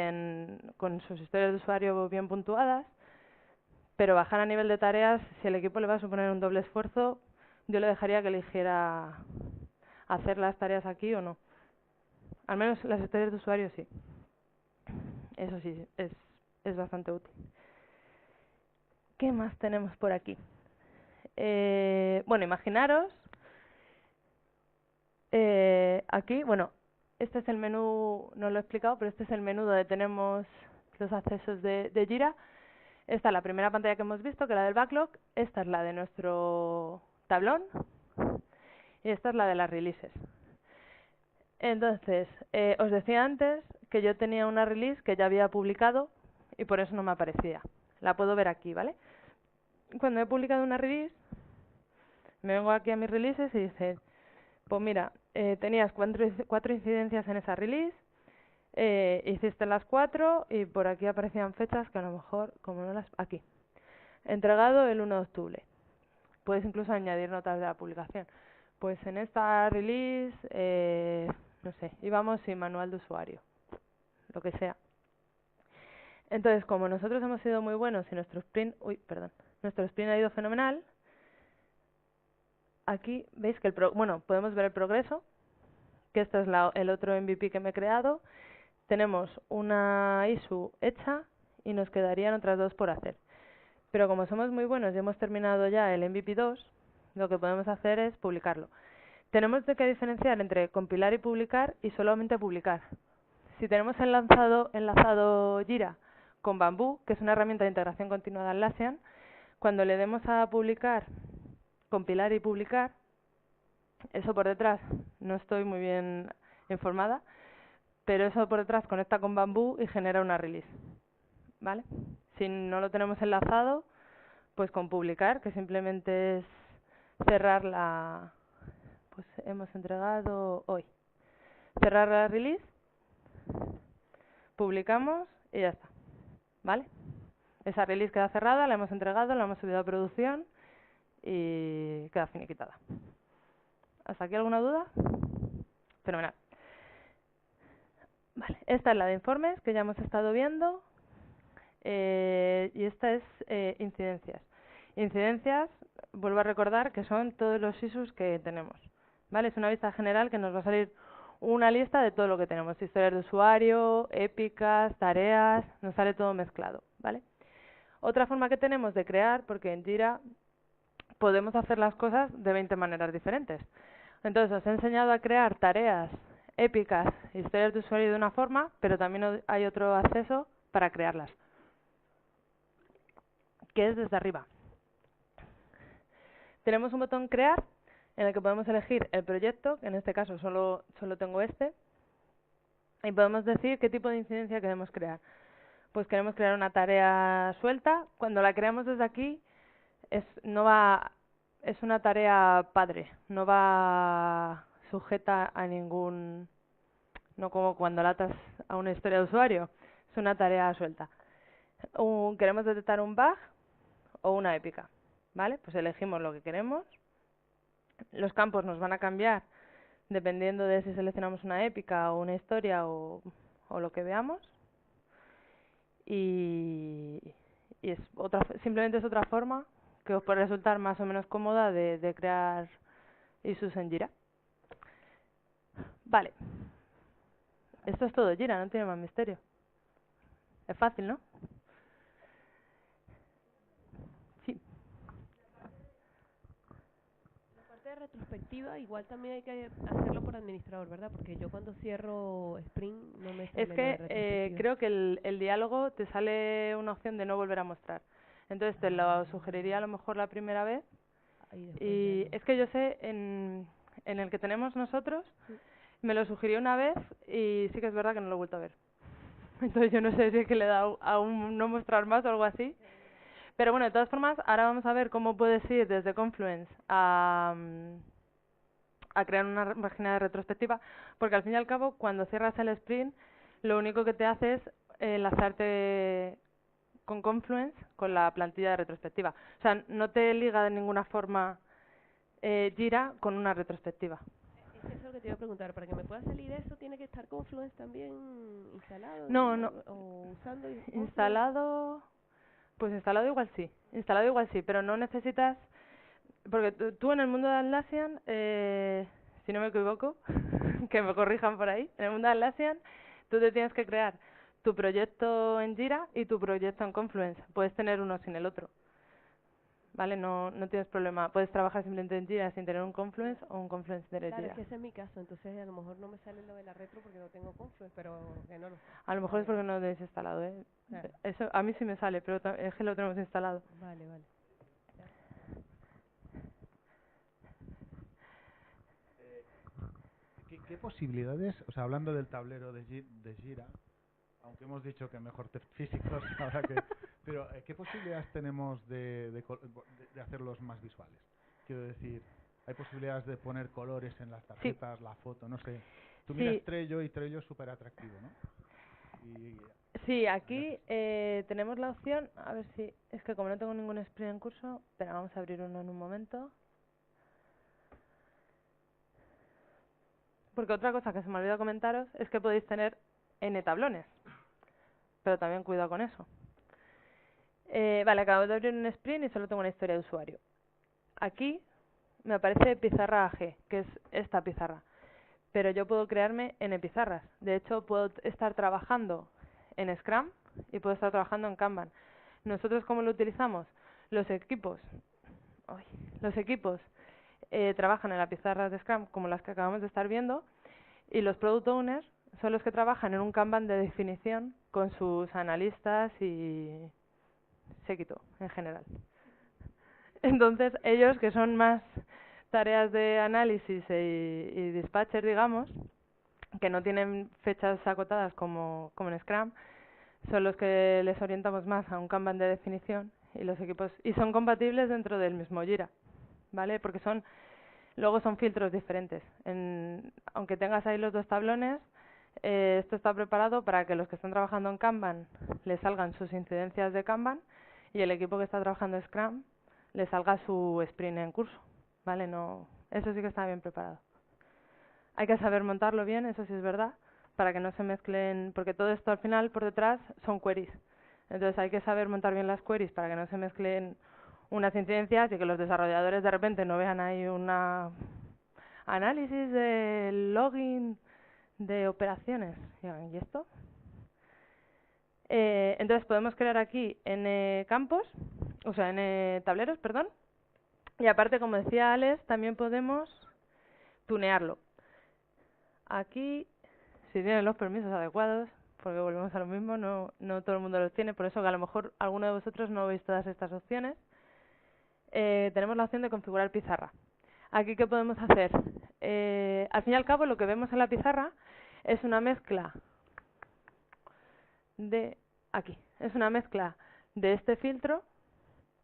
con sus historias de usuario bien puntuadas, pero bajar a nivel de tareas, si el equipo le va a suponer un doble esfuerzo, yo le dejaría que eligiera hacer las tareas aquí o no. Al menos las historias de usuario sí. Eso sí, es bastante útil. ¿Qué más tenemos por aquí? Bueno, imaginaros, aquí, bueno, este es el menú, no lo he explicado, pero este es el menú donde tenemos los accesos de Jira. Esta es la primera pantalla que hemos visto, que es la del backlog. Esta es la de nuestro tablón. Y esta es la de las releases. Entonces, os decía antes que yo tenía una release que ya había publicado y por eso no me aparecía. La puedo ver aquí, ¿vale? Cuando he publicado una release, me vengo aquí a mis releases y dice, pues mira, tenías 4 incidencias en esa release, hiciste las 4 y por aquí aparecían fechas que a lo mejor, como no las... Aquí. Entregado el 1 de octubre. Puedes incluso añadir notas de la publicación. Pues en esta release, no sé, íbamos sin manual de usuario, lo que sea. Entonces, como nosotros hemos sido muy buenos y nuestro sprint ha ido fenomenal, aquí veis que podemos ver el progreso, que esto es el otro MVP que me he creado. Tenemos una issue hecha y nos quedarían otras 2 por hacer. Pero como somos muy buenos y hemos terminado ya el MVP 2, lo que podemos hacer es publicarlo. Tenemos que diferenciar entre compilar y publicar y solamente publicar. Si tenemos enlazado Jira con Bamboo, que es una herramienta de integración continua de Atlassian, cuando le demos a publicar, compilar y publicar, eso por detrás, no estoy muy bien informada, pero eso por detrás conecta con Bamboo y genera una release, ¿vale? Si no lo tenemos enlazado, pues con publicar, que simplemente es cerrar pues hemos entregado hoy. Cerrar la release, publicamos y ya está, ¿vale? Esa release queda cerrada, la hemos entregado, la hemos subido a producción y queda finiquitada. ¿Hasta aquí alguna duda? Fenomenal. Vale, esta es la de informes que ya hemos estado viendo y esta es incidencias. Incidencias, vuelvo a recordar que son todos los issues que tenemos, ¿vale? Es una vista general que nos va a salir una lista de todo lo que tenemos, historias de usuario, épicas, tareas, nos sale todo mezclado, ¿vale? Otra forma que tenemos de crear, porque en Jira podemos hacer las cosas de 20 maneras diferentes. Entonces os he enseñado a crear tareas, épicas, historias de usuario de una forma, pero también hay otro acceso para crearlas, que es desde arriba. Tenemos un botón crear en el que podemos elegir el proyecto, que en este caso solo tengo este, y podemos decir qué tipo de incidencia queremos crear. Pues queremos crear una tarea suelta. Cuando la creamos desde aquí, es una tarea padre, no va sujeta a ningún, no como cuando la atas a una historia de usuario, es una tarea suelta. Queremos detectar un bug o una épica, ¿vale? Pues elegimos lo que queremos. Los campos nos van a cambiar dependiendo de si seleccionamos una épica o una historia o lo que veamos. Y simplemente es otra forma que os puede resultar más o menos cómoda de crear issues en Jira. Vale. Esto es todo Jira, no tiene más misterio. Es fácil, ¿no? Sí. La parte de retrospectiva igual también hay que hacerlo por administrador, ¿verdad? Porque yo cuando cierro Sprint no me sale Es lo de que retrospectiva. creo que el diálogo te sale una opción de no volver a mostrar. Entonces te lo sugeriría a lo mejor la primera vez. Y es que yo sé, en el que tenemos nosotros, me lo sugirió una vez y sí que es verdad que no lo he vuelto a ver. Entonces yo no sé si es que le he dado a un no mostrar más o algo así. Pero bueno, de todas formas, ahora vamos a ver cómo puedes ir desde Confluence a crear una página de retrospectiva, porque al fin y al cabo, cuando cierras el sprint, lo único que te hace es enlazarte con Confluence, con la plantilla de retrospectiva. O sea, no te liga de ninguna forma Jira con una retrospectiva. Es eso lo que te iba a preguntar. Para que me pueda salir eso, ¿tiene que estar Confluence también instalado? No. ¿O usando instalado? Pues instalado igual sí, pero no necesitas, porque tú en el mundo de Atlassian, si no me equivoco, que me corrijan por ahí, en el mundo de Atlassian tú te tienes que crear tu proyecto en Jira y tu proyecto en Confluence. Puedes tener uno sin el otro, ¿vale? No tienes problema. Puedes trabajar simplemente en Jira sin tener un Confluence o un Confluence de Claro, Jira. es que ese es mi caso, entonces a lo mejor no me sale lo de la retro porque no tengo Confluence, pero que no lo sé. A lo mejor es porque no lo tenéis instalado, ¿eh? Claro. Eso a mí sí me sale, pero es que lo tenemos instalado. Vale. ¿Qué posibilidades, o sea, hablando del tablero de Jira, aunque hemos dicho que mejor test físicos, ahora que, pero ¿qué posibilidades tenemos de hacerlos más visuales? Quiero decir, ¿hay posibilidades de poner colores en las tarjetas, la foto, no sé? Tú miras Trello y Trello es súper atractivo, ¿no? Sí, aquí tenemos la opción, a ver si, es que como no tengo ningún sprint en curso, pero vamos a abrir uno en un momento. Porque otra cosa que se me olvidó comentaros es que podéis tener N tablones, pero también cuidado con eso. Vale, acabo de abrir un sprint y solo tengo una historia de usuario. Aquí me aparece pizarra AG, que es esta pizarra, pero yo puedo crearme N pizarras. De hecho, puedo estar trabajando en Scrum y puedo estar trabajando en Kanban. ¿Nosotros cómo lo utilizamos? Los equipos trabajan en la pizarra de Scrum como las que acabamos de estar viendo, y los Product Owners son los que trabajan en un Kanban de definición con sus analistas y séquito en general. Entonces ellos, que son más tareas de análisis y dispatcher, digamos, que no tienen fechas acotadas como en Scrum, son los que les orientamos más a un Kanban de definición, y los equipos, y son compatibles dentro del mismo Jira, ¿vale? Porque luego son filtros diferentes. Aunque tengas ahí los dos tablones, esto está preparado para que los que están trabajando en Kanban les salgan sus incidencias de Kanban, y el equipo que está trabajando en Scrum le salga su sprint en curso, ¿vale? Eso sí que está bien preparado. Hay que saber montarlo bien, eso sí es verdad, para que no se mezclen, porque todo esto al final por detrás son queries. Entonces hay que saber montar bien las queries para que no se mezclen unas incidencias y que los desarrolladores de repente no vean ahí una análisis del login de operaciones. ¿Y esto? Entonces podemos crear aquí N campos, o sea, N tableros, perdón. Y aparte, como decía Alex, también podemos tunearlo. Aquí, si tienen los permisos adecuados, porque volvemos a lo mismo, no todo el mundo los tiene, por eso que a lo mejor alguno de vosotros no veis todas estas opciones. Tenemos la opción de configurar pizarra. Aquí, ¿qué podemos hacer? Al fin y al cabo, lo que vemos en la pizarra es una mezcla de este filtro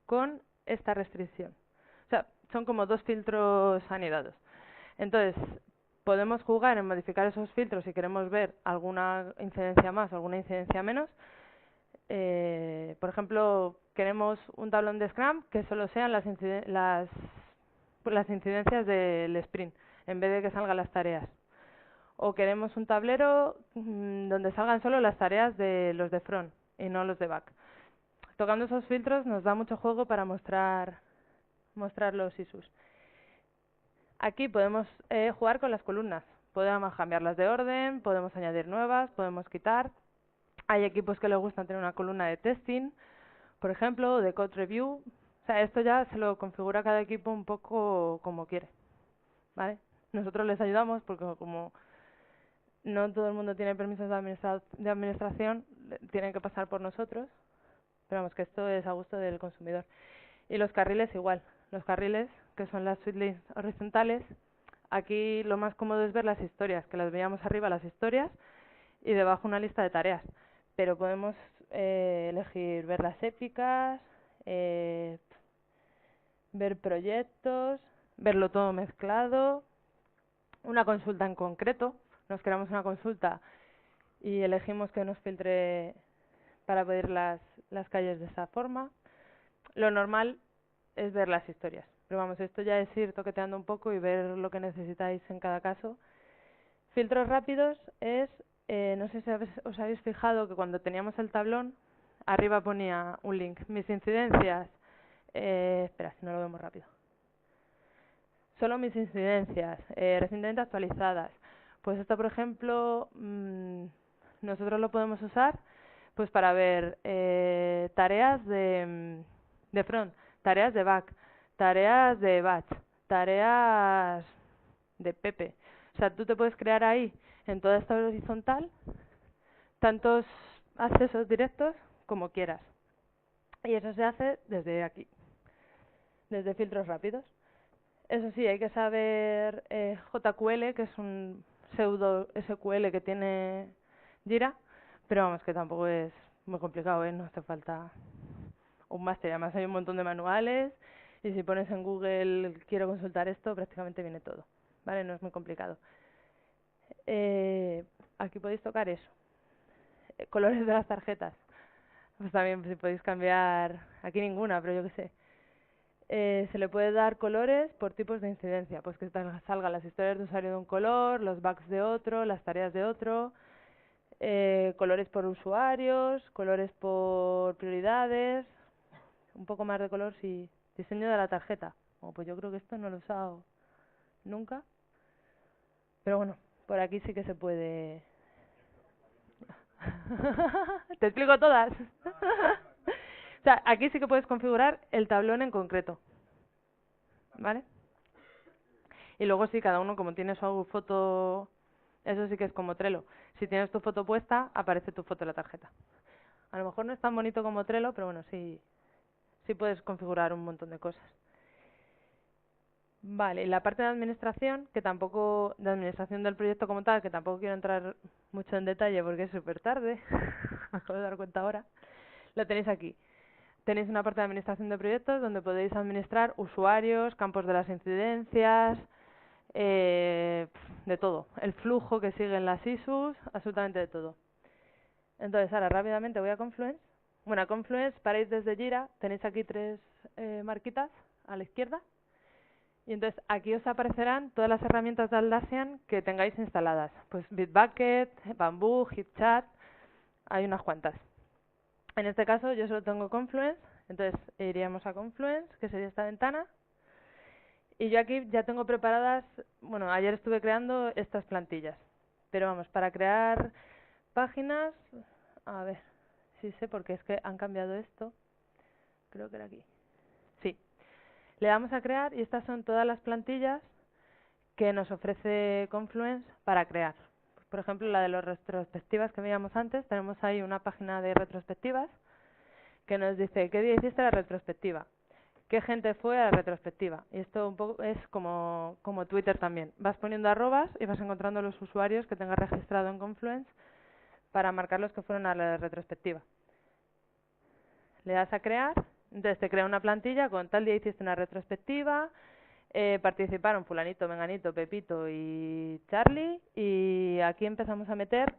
con esta restricción. O sea, son como dos filtros anidados. Entonces, podemos jugar en modificar esos filtros si queremos ver alguna incidencia más o alguna incidencia menos. Por ejemplo, queremos un tablón de Scrum que solo sean las incidencias del sprint, en vez de que salgan las tareas. O queremos un tablero donde salgan solo las tareas de los de front y no los de back. Tocando esos filtros nos da mucho juego para mostrar los issues. Aquí podemos jugar con las columnas. Podemos cambiarlas de orden, podemos añadir nuevas, podemos quitar. Hay equipos que les gustan tener una columna de testing, por ejemplo, o de code review. O sea, esto ya se lo configura cada equipo un poco como quiere, ¿vale? Nosotros les ayudamos porque como no todo el mundo tiene permisos de administración, tienen que pasar por nosotros. Pero vamos, que esto es a gusto del consumidor. Y los carriles igual. Los carriles, que son las suite lists horizontales, aquí lo más cómodo es ver las historias, que las veíamos arriba las historias y debajo una lista de tareas. Pero podemos elegir ver las épicas, ver proyectos, verlo todo mezclado, una consulta en concreto. Nos creamos una consulta y elegimos que nos filtre para pedir las calles de esa forma. Lo normal es ver las historias, pero vamos, esto ya es ir toqueteando un poco y ver lo que necesitáis en cada caso. Filtros rápidos es, no sé si os habéis fijado que cuando teníamos el tablón, arriba ponía un link. Mis incidencias. Espera, si no lo vemos rápido. Solo mis incidencias, recientemente actualizadas. Pues esto, por ejemplo, nosotros lo podemos usar pues para ver tareas de front, tareas de back, tareas de batch, tareas de Pepe. O sea, tú te puedes crear ahí, en toda esta horizontal, tantos accesos directos como quieras. Y eso se hace desde aquí, desde filtros rápidos. Eso sí, hay que saber JQL, que es un pseudo SQL que tiene Jira, pero vamos, que tampoco es muy complicado, no hace falta un máster. Además hay un montón de manuales y si pones en Google quiero consultar esto, prácticamente viene todo, ¿vale? No es muy complicado. Aquí podéis tocar eso. Colores de las tarjetas. Pues también si podéis cambiar, aquí ninguna, pero yo qué sé. Se le puede dar colores por tipos de incidencia, pues que salgan las historias de usuario de un color, los bugs de otro, las tareas de otro, colores por usuarios, colores por prioridades, un poco más de color si diseño de la tarjeta. Pues yo creo que esto no lo he usado nunca, pero bueno, por aquí sí que se puede. Te explico todas. O sea, aquí sí que puedes configurar el tablón en concreto, ¿vale? Y luego sí, cada uno como tiene su foto, eso sí que es como Trello. Si tienes tu foto puesta, aparece tu foto en la tarjeta. A lo mejor no es tan bonito como Trello, pero bueno, sí puedes configurar un montón de cosas. Vale, y la parte de administración, de administración del proyecto como tal, que tampoco quiero entrar mucho en detalle porque es súper tarde, me acabo de dar cuenta ahora, lo tenéis aquí. Tenéis una parte de administración de proyectos donde podéis administrar usuarios, campos de las incidencias, de todo. El flujo que siguen las issues, absolutamente de todo. Entonces, ahora rápidamente voy a Confluence. Bueno, a Confluence, paráis desde Jira, tenéis aquí 3 marquitas a la izquierda. Y entonces aquí os aparecerán todas las herramientas de Atlassian que tengáis instaladas. Pues Bitbucket, Bamboo, HipChat, hay unas cuantas. En este caso yo solo tengo Confluence, entonces iríamos a Confluence, que sería esta ventana. Y yo aquí ya tengo preparadas, bueno, ayer estuve creando estas plantillas. Pero vamos, para crear páginas, a ver, sí sé porque es que han cambiado esto. Creo que era aquí. Sí. Le damos a crear y estas son todas las plantillas que nos ofrece Confluence para crear. Por ejemplo, la de las retrospectivas que veíamos antes, tenemos ahí una página de retrospectivas que nos dice qué día hiciste la retrospectiva, qué gente fue a la retrospectiva. Y esto un poco es como Twitter también. Vas poniendo arrobas y vas encontrando los usuarios que tengas registrado en Confluence para marcar los que fueron a la retrospectiva. Le das a crear, entonces te crea una plantilla con tal día hiciste una retrospectiva, participaron fulanito, menganito, Pepito y Charlie, y aquí empezamos a meter,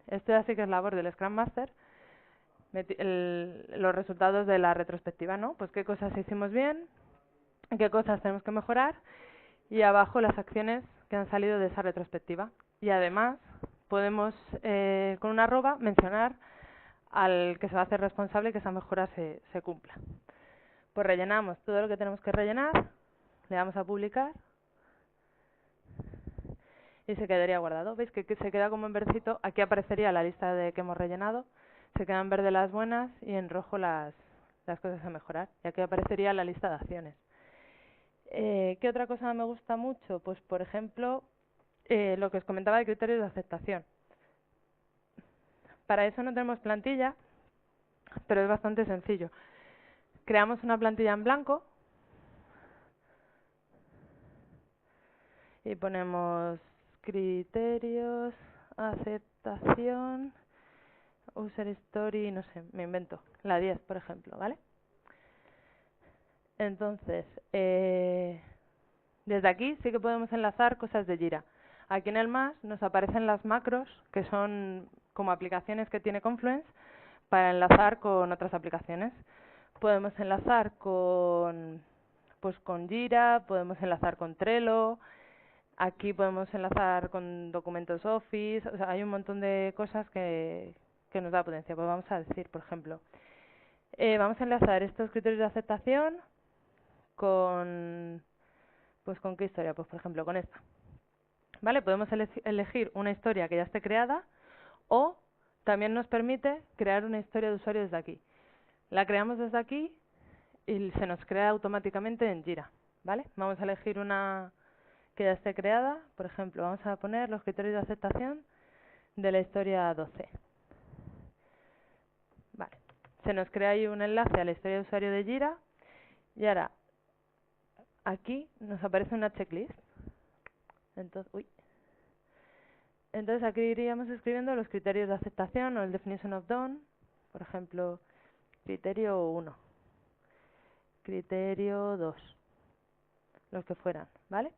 esto ya sí que es labor del Scrum Master, los resultados de la retrospectiva, ¿no? Pues qué cosas hicimos bien, qué cosas tenemos que mejorar, y abajo las acciones que han salido de esa retrospectiva. Y además podemos, con una arroba, mencionar al que se va a hacer responsable que esa mejora se cumpla. Pues rellenamos todo lo que tenemos que rellenar, le damos a publicar y se quedaría guardado. ¿Veis que se queda como en verdecito? Aquí aparecería la lista de que hemos rellenado, se quedan en verde las buenas y en rojo las cosas a mejorar. Y aquí aparecería la lista de acciones. ¿Qué otra cosa me gusta mucho? Pues por ejemplo, lo que os comentaba de criterios de aceptación. Para eso no tenemos plantilla, pero es bastante sencillo. Creamos una plantilla en blanco y ponemos criterios, aceptación, user story, no sé, me invento, la 10, por ejemplo, ¿vale? Entonces, desde aquí sí que podemos enlazar cosas de Jira. Aquí en el más nos aparecen las macros, que son como aplicaciones que tiene Confluence, para enlazar con otras aplicaciones. Podemos enlazar con Jira, podemos enlazar con Trello, aquí podemos enlazar con documentos Office, o sea, hay un montón de cosas que nos da potencia. Pues vamos a decir, por ejemplo, Vamos a enlazar estos criterios de aceptación con, pues con qué historia, pues por ejemplo con esta. ¿Vale? Podemos elegir una historia que ya esté creada o también nos permite crear una historia de usuario desde aquí. La creamos desde aquí y se nos crea automáticamente en Jira. ¿Vale? Vamos a elegir una que ya esté creada. Por ejemplo, vamos a poner los criterios de aceptación de la historia 12. Vale. Se nos crea ahí un enlace a la historia de usuario de Jira y ahora aquí nos aparece una checklist. Entonces aquí iríamos escribiendo los criterios de aceptación o el definition of done. Por ejemplo, criterio 1, criterio 2, los que fueran, ¿vale?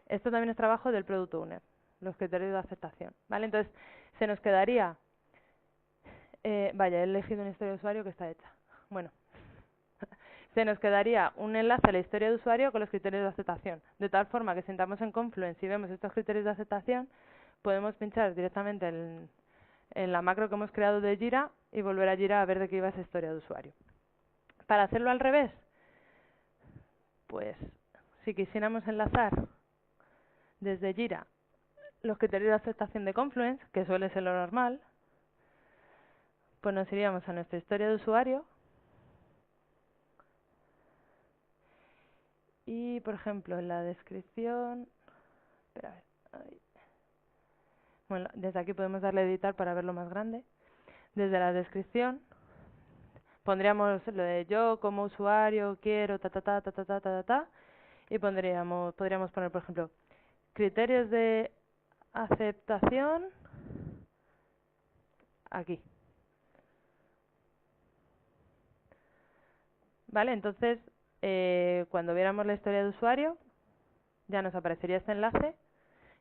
Esto también es trabajo del Product Owner, los criterios de aceptación, ¿vale? Entonces, se nos quedaría... vaya, he elegido una historia de usuario que está hecha. Bueno, se nos quedaría un enlace a la historia de usuario con los criterios de aceptación. De tal forma que si entramos en Confluence y vemos estos criterios de aceptación, podemos pinchar directamente en la macro que hemos creado de Jira y volver a Jira a ver de qué iba esa historia de usuario. Para hacerlo al revés, pues si quisiéramos enlazar desde Jira los criterios de aceptación de Confluence, que suele ser lo normal, pues nos iríamos a nuestra historia de usuario y, por ejemplo, en la descripción... Espera, a ver. Ahí. Bueno, desde aquí podemos darle a editar para verlo más grande. Desde la descripción pondríamos lo de yo como usuario quiero y podríamos poner, por ejemplo, criterios de aceptación aquí. Vale, entonces cuando viéramos la historia de usuario ya nos aparecería este enlace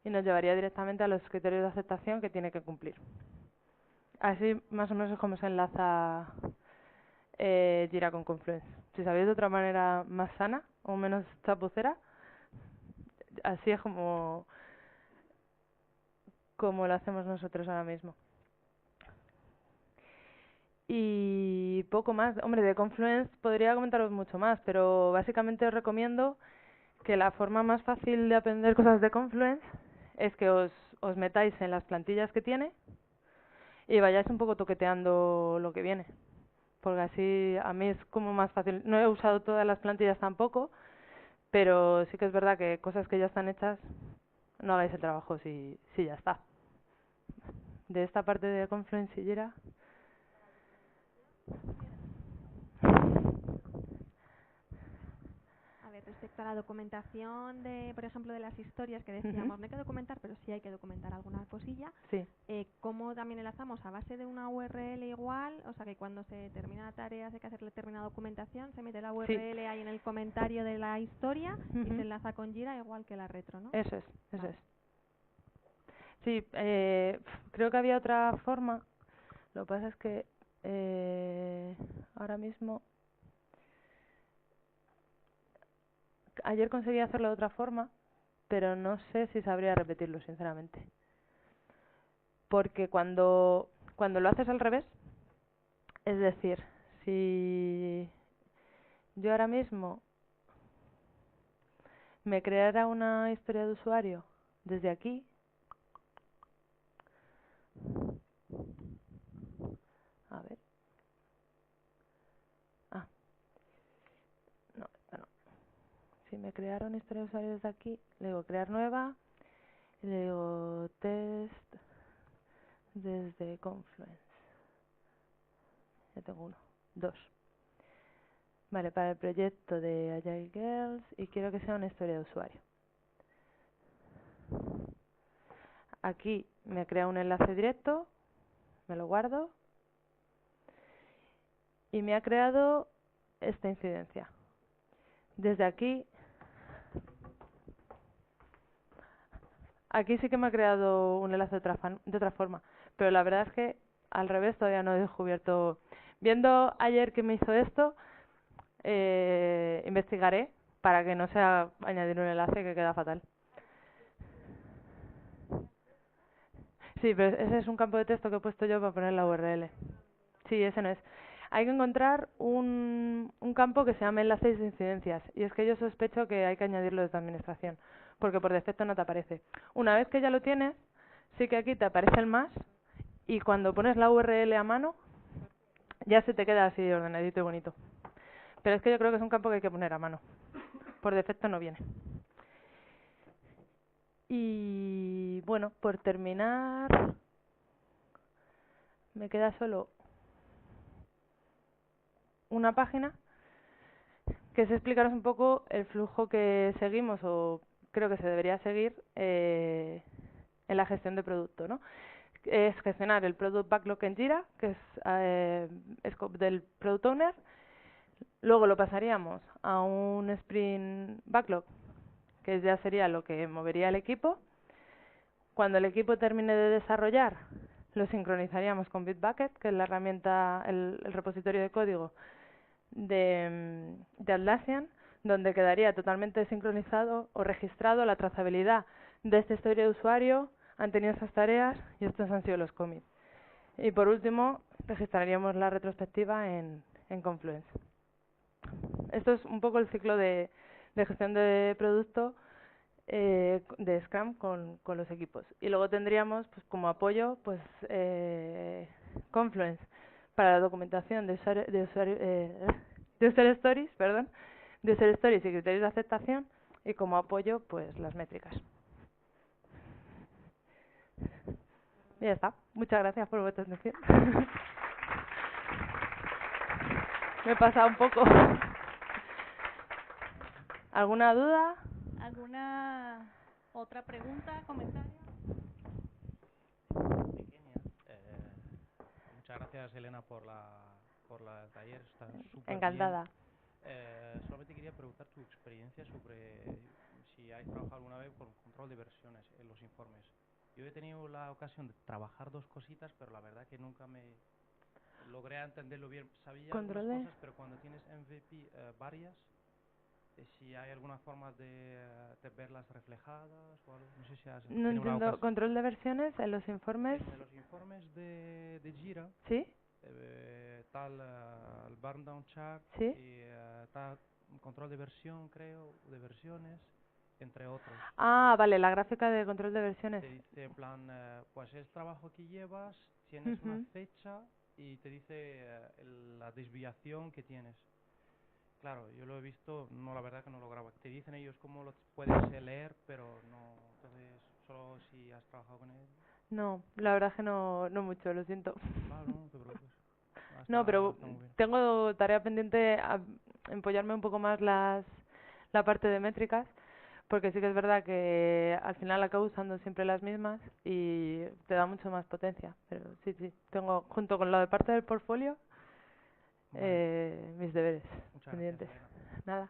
y nos llevaría directamente a los criterios de aceptación que tiene que cumplir. Así más o menos es como se enlaza Jira con Confluence. Si sabéis de otra manera más sana o menos chapucera, así es como lo hacemos nosotros ahora mismo. Y poco más. Hombre, de Confluence podría comentaros mucho más, pero básicamente os recomiendo que la forma más fácil de aprender cosas de Confluence es que os metáis en las plantillas que tiene y vayáis un poco toqueteando lo que viene. Porque así a mí es como más fácil. No he usado todas las plantillas tampoco, pero sí que es verdad que cosas que ya están hechas, no hagáis el trabajo si ya está. De esta parte de Confluence y Jira... A ver, respecto a la documentación de, por ejemplo, de las historias que decíamos, no hay que documentar, pero sí hay que documentar alguna cosilla. Sí. ¿Cómo también enlazamos? A base de una URL igual, o sea que cuando se termina la tarea, hay que hacer determinada documentación, se mete la URL ahí en el comentario de la historia y se enlaza con Jira igual que la retro, ¿no? Eso es. Sí, creo que había otra forma. Lo que pasa es que ahora mismo... Ayer conseguí hacerlo de otra forma, pero no sé si sabría repetirlo, sinceramente. Porque cuando lo haces al revés, es decir, si yo ahora mismo me creara una historia de usuario desde aquí, a ver, si me creara una historia de usuario desde aquí, le digo crear nueva, y le digo test desde Confluence. Ya tengo 1, 2. Vale, para el proyecto de Agile Girls y quiero que sea una historia de usuario. Aquí me crea un enlace directo, me lo guardo y me ha creado esta incidencia. Desde aquí sí que me ha creado un enlace de otra forma, pero la verdad es que al revés todavía no he descubierto. Viendo ayer que me hizo esto, investigaré para que no sea añadir un enlace que queda fatal. Sí, pero ese es un campo de texto que he puesto yo para poner la URL. Sí, ese no es. Hay que encontrar un campo que se llame enlaces de incidencias. Y es que yo sospecho que hay que añadirlo desde administración, porque por defecto no te aparece. Una vez que ya lo tienes, sí que aquí te aparece el más, y cuando pones la URL a mano, ya se te queda así ordenadito y bonito. Pero es que yo creo que es un campo que hay que poner a mano. Por defecto no viene. Y bueno, por terminar, me queda solo una página que es explicaros un poco el flujo que seguimos o creo que se debería seguir en la gestión de producto, ¿no? Es gestionar el Product Backlog en Jira, que es scope del Product Owner. Luego lo pasaríamos a un Sprint Backlog, que ya sería lo que movería el equipo. Cuando el equipo termine de desarrollar, lo sincronizaríamos con Bitbucket, que es la herramienta, el repositorio de código de Atlassian, donde quedaría totalmente sincronizado o registrado la trazabilidad de esta historia de usuario, han tenido esas tareas y estos han sido los commits. Y por último, registraríamos la retrospectiva en Confluence. Esto es un poco el ciclo de gestión de producto de Scrum con los equipos. Y luego tendríamos pues como apoyo pues Confluence para la documentación de user stories, perdón, de user stories y criterios de aceptación, y como apoyo pues las métricas. Y ya está. Muchas gracias por vuestra atención. Me he pasado un poco. ¿Alguna duda? ¿Alguna otra pregunta, comentario? Pequeña. Muchas gracias, Elena, por el taller. Está súper Encantada. bien. Solamente quería preguntar tu experiencia sobre si has trabajado alguna vez con control de versiones en los informes. Yo he tenido la ocasión de trabajar dos cositas, pero la verdad que nunca me logré entenderlo bien. Sabía algunas cosas, pero cuando tienes MVP varias, si hay alguna forma de verlas reflejadas o algo. No sé si has No tenido una entiendo. ocasión. ¿Control de versiones en los informes? En los informes de Jira, ¿Sí? tal el burn down chart ¿Sí? y tal control de versión, creo, de versiones, entre otros. Ah, vale, la gráfica de control de versiones. Te dice en plan, pues es trabajo que llevas, tienes una fecha y te dice la desviación que tienes. Claro, yo lo he visto, no, la verdad que no lo grabo. Te dicen ellos cómo lo puedes leer, pero no, entonces solo si has trabajado con él. No, la verdad es que no mucho, lo siento. Claro, no te preocupes. No, pero Está muy bien. tengo tarea pendiente a empollarme un poco más la parte de métricas, porque sí que es verdad que al final acabo usando siempre las mismas y te da mucho más potencia. Pero sí, tengo junto con la de parte del portfolio mis deberes Muchas pendientes. gracias, Elena. Nada.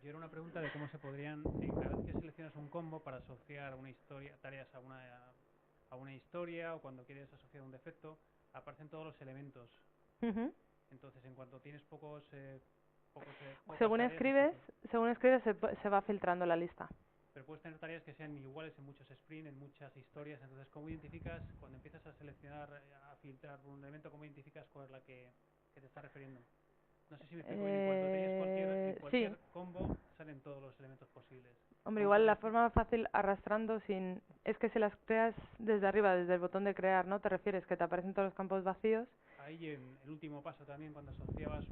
Yo era una pregunta de cómo se podrían, cada vez que seleccionas un combo para asociar una historia, tareas a una historia, o cuando quieres asociar un defecto, aparecen todos los elementos. Entonces, en cuanto tienes pocos Según tareas, escribes se va filtrando la lista. pero puedes tener tareas que sean iguales en muchos sprints, en muchas historias. Entonces, ¿cómo identificas, cuando empiezas a seleccionar, a filtrar un elemento, cómo identificas cuál es la que te está refiriendo? No sé si me explico bien. Cuando tienes cualquier combo, salen todos los elementos posibles. Hombre, igual la forma más fácil arrastrando es que si las creas desde arriba, desde el botón de crear, ¿no? ¿Te refieres? Que te aparecen todos los campos vacíos. Ahí en el último paso también, cuando asociabas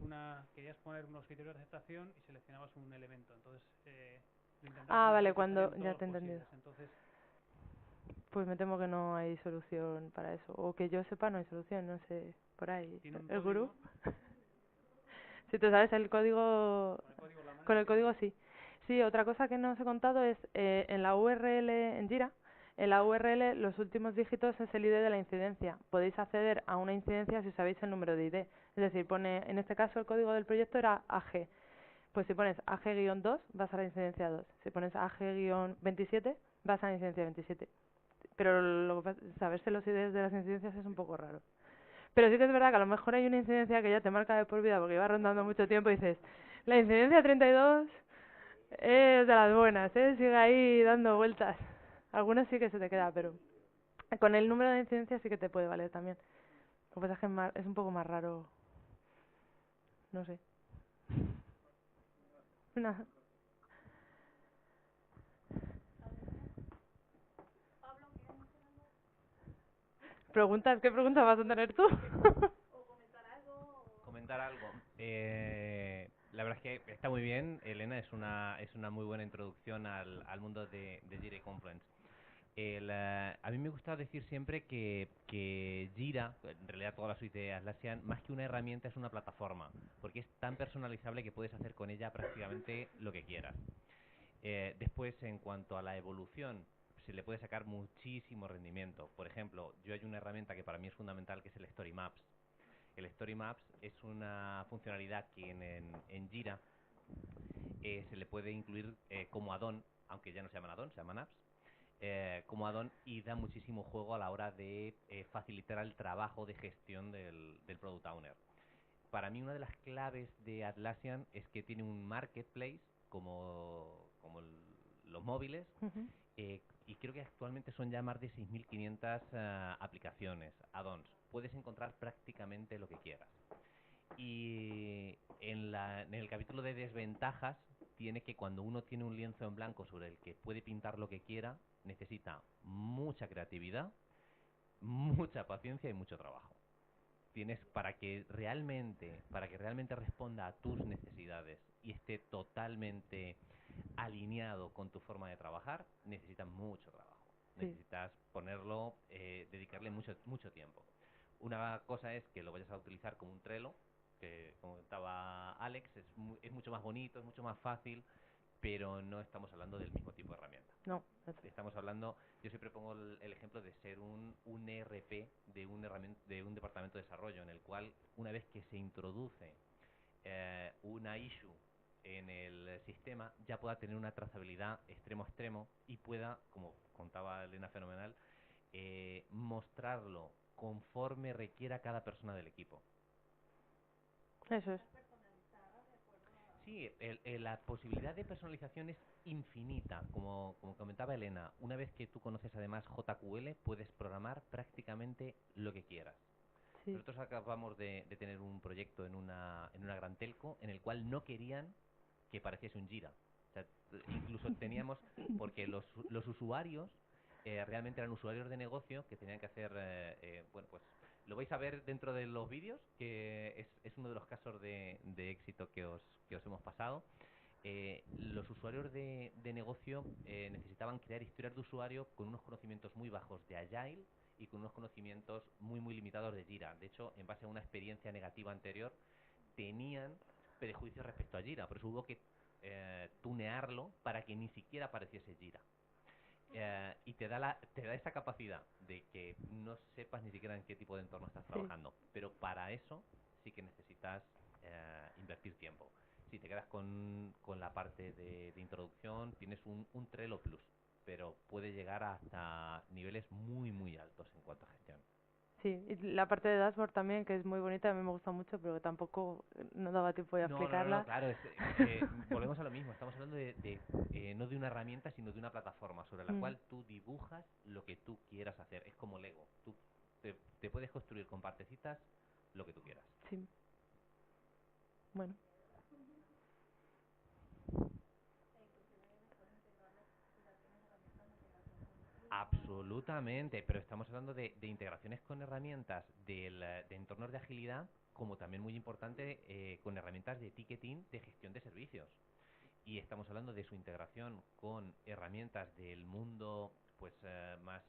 querías poner unos criterios de aceptación y seleccionabas un elemento. Entonces, vale, cuando ya te he entendido. Entonces, pues me temo que no hay solución para eso. O que yo sepa, no hay solución, no sé, por ahí. ¿El gurú? Si te sabes el código... Con el código sí. Sí, otra cosa que no os he contado es en la URL en Jira, en la URL los últimos dígitos es el ID de la incidencia. Podéis acceder a una incidencia si sabéis el número de ID. Es decir, en este caso el código del proyecto era AG. Pues si pones AG-2 vas a la incidencia 2. Si pones AG-27 vas a la incidencia 27. Pero saberse los IDs de las incidencias es un poco raro. Pero sí que es verdad que a lo mejor hay una incidencia que ya te marca de por vida porque iba rondando mucho tiempo y dices, la incidencia 32 es de las buenas, sigue ahí dando vueltas. Algunas sí que se te queda, pero con el número de incidencias sí que te puede valer también. Lo que pasa es que es un poco más raro, no sé. Nada. ¿Preguntas? ¿Qué preguntas vas a tener tú? Comentar algo. La verdad es que está muy bien, Elena, es una muy buena introducción al mundo de Jira y Confluence. A mí me gusta decir siempre que Jira, en realidad toda la suite de Atlassian, más que una herramienta es una plataforma, porque es tan personalizable que puedes hacer con ella prácticamente lo que quieras. Después, en cuanto a la evolución, se le puede sacar muchísimo rendimiento. Por ejemplo, yo hay una herramienta que para mí es fundamental, que es el Story Maps. El Story Maps es una funcionalidad que en Jira se le puede incluir como add-on, aunque ya no se llaman add-on, se llaman apps, como add-on, y da muchísimo juego a la hora de facilitar el trabajo de gestión del Product Owner. Para mí una de las claves de Atlassian es que tiene un marketplace como los móviles, y creo que actualmente son ya más de 6.500 aplicaciones, add-ons. Puedes encontrar prácticamente lo que quieras. Y en el capítulo de desventajas tiene que cuando uno tiene un lienzo en blanco sobre el que puede pintar lo que quiera, necesita mucha creatividad, mucha paciencia y mucho trabajo. Tienes para que realmente responda a tus necesidades y esté totalmente alineado con tu forma de trabajar, necesitas mucho trabajo. Sí. Necesitas ponerlo, dedicarle mucho tiempo. Una cosa es que lo vayas a utilizar como un Trello, que como comentaba Alex, es mucho más bonito, es mucho más fácil, pero no estamos hablando del mismo tipo de herramienta. No. Estamos hablando, yo siempre pongo el ejemplo de ser un ERP de un departamento de desarrollo, en el cual una vez que se introduce una issue en el sistema, ya pueda tener una trazabilidad extremo a extremo y pueda, como contaba Elena fenomenal, mostrarlo conforme requiera cada persona del equipo. Eso es. Sí, la posibilidad de personalización es infinita, como comentaba Elena. Una vez que tú conoces además JQL, puedes programar prácticamente lo que quieras. Sí. Nosotros acabamos de tener un proyecto en una gran telco en el cual no querían que pareciese un Jira. O sea, incluso teníamos, porque los usuarios realmente eran usuarios de negocio que tenían que hacer, bueno, pues lo vais a ver dentro de los vídeos, que es uno de los casos de éxito que os hemos pasado. Los usuarios de negocio necesitaban crear historias de usuario con unos conocimientos muy bajos de Agile y con unos conocimientos muy limitados de Jira. De hecho, en base a una experiencia negativa anterior, tenían prejuicios respecto a Jira. Por eso hubo que tunearlo para que ni siquiera apareciese Jira. Y te da esa capacidad de que no sepas ni siquiera en qué tipo de entorno estás trabajando. Pero para eso sí que necesitas invertir tiempo. Si te quedas con la parte de introducción, tienes un Trello Plus, pero puede llegar hasta niveles muy altos en cuanto a gestión. Sí, y la parte de dashboard también, que es muy bonita, a mí me gusta mucho, pero tampoco no daba tiempo de explicarla. No, claro, volvemos a lo mismo. Estamos hablando no de una herramienta, sino de una plataforma sobre la cual tú dibujas lo que tú quieras hacer. Es como Lego. Tú te puedes construir con partecitas lo que tú quieras. Sí. Bueno. Absolutamente, pero estamos hablando de integraciones con herramientas de entornos de agilidad, como también muy importante con herramientas de ticketing de gestión de servicios. Y estamos hablando de su integración con herramientas del mundo pues más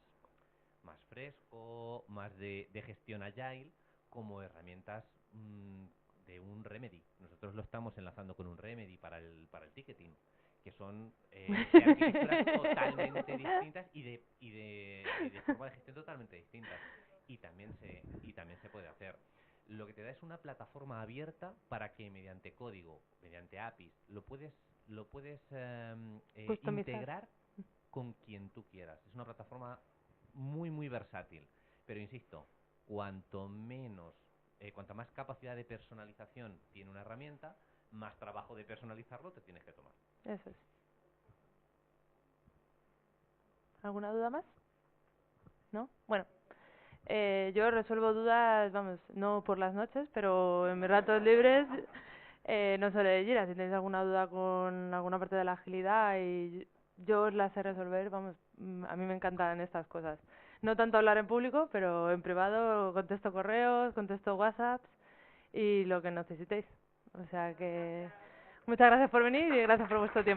fresco, más de gestión agile, como herramientas de un Remedy. Nosotros lo estamos enlazando con un Remedy para el ticketing, que son de arquitecturas totalmente distintas y de forma de gestión totalmente distintas. Y también se puede hacer. Lo que te da es una plataforma abierta para que mediante código, mediante APIs, lo puedes integrar con quien tú quieras. Es una plataforma muy versátil. Pero insisto, cuanta más capacidad de personalización tiene una herramienta, más trabajo de personalizarlo te tienes que tomar. Eso es. ¿Alguna duda más? ¿No? Bueno, Yo resuelvo dudas, vamos, no por las noches, pero en mis ratos libres no solo de Jira. Si tenéis alguna duda con alguna parte de la agilidad y yo os la sé resolver, vamos, a mí me encantan estas cosas. No tanto hablar en público, pero en privado contesto correos, contesto WhatsApps y lo que necesitéis. O sea que muchas gracias por venir y gracias por vuestro tiempo.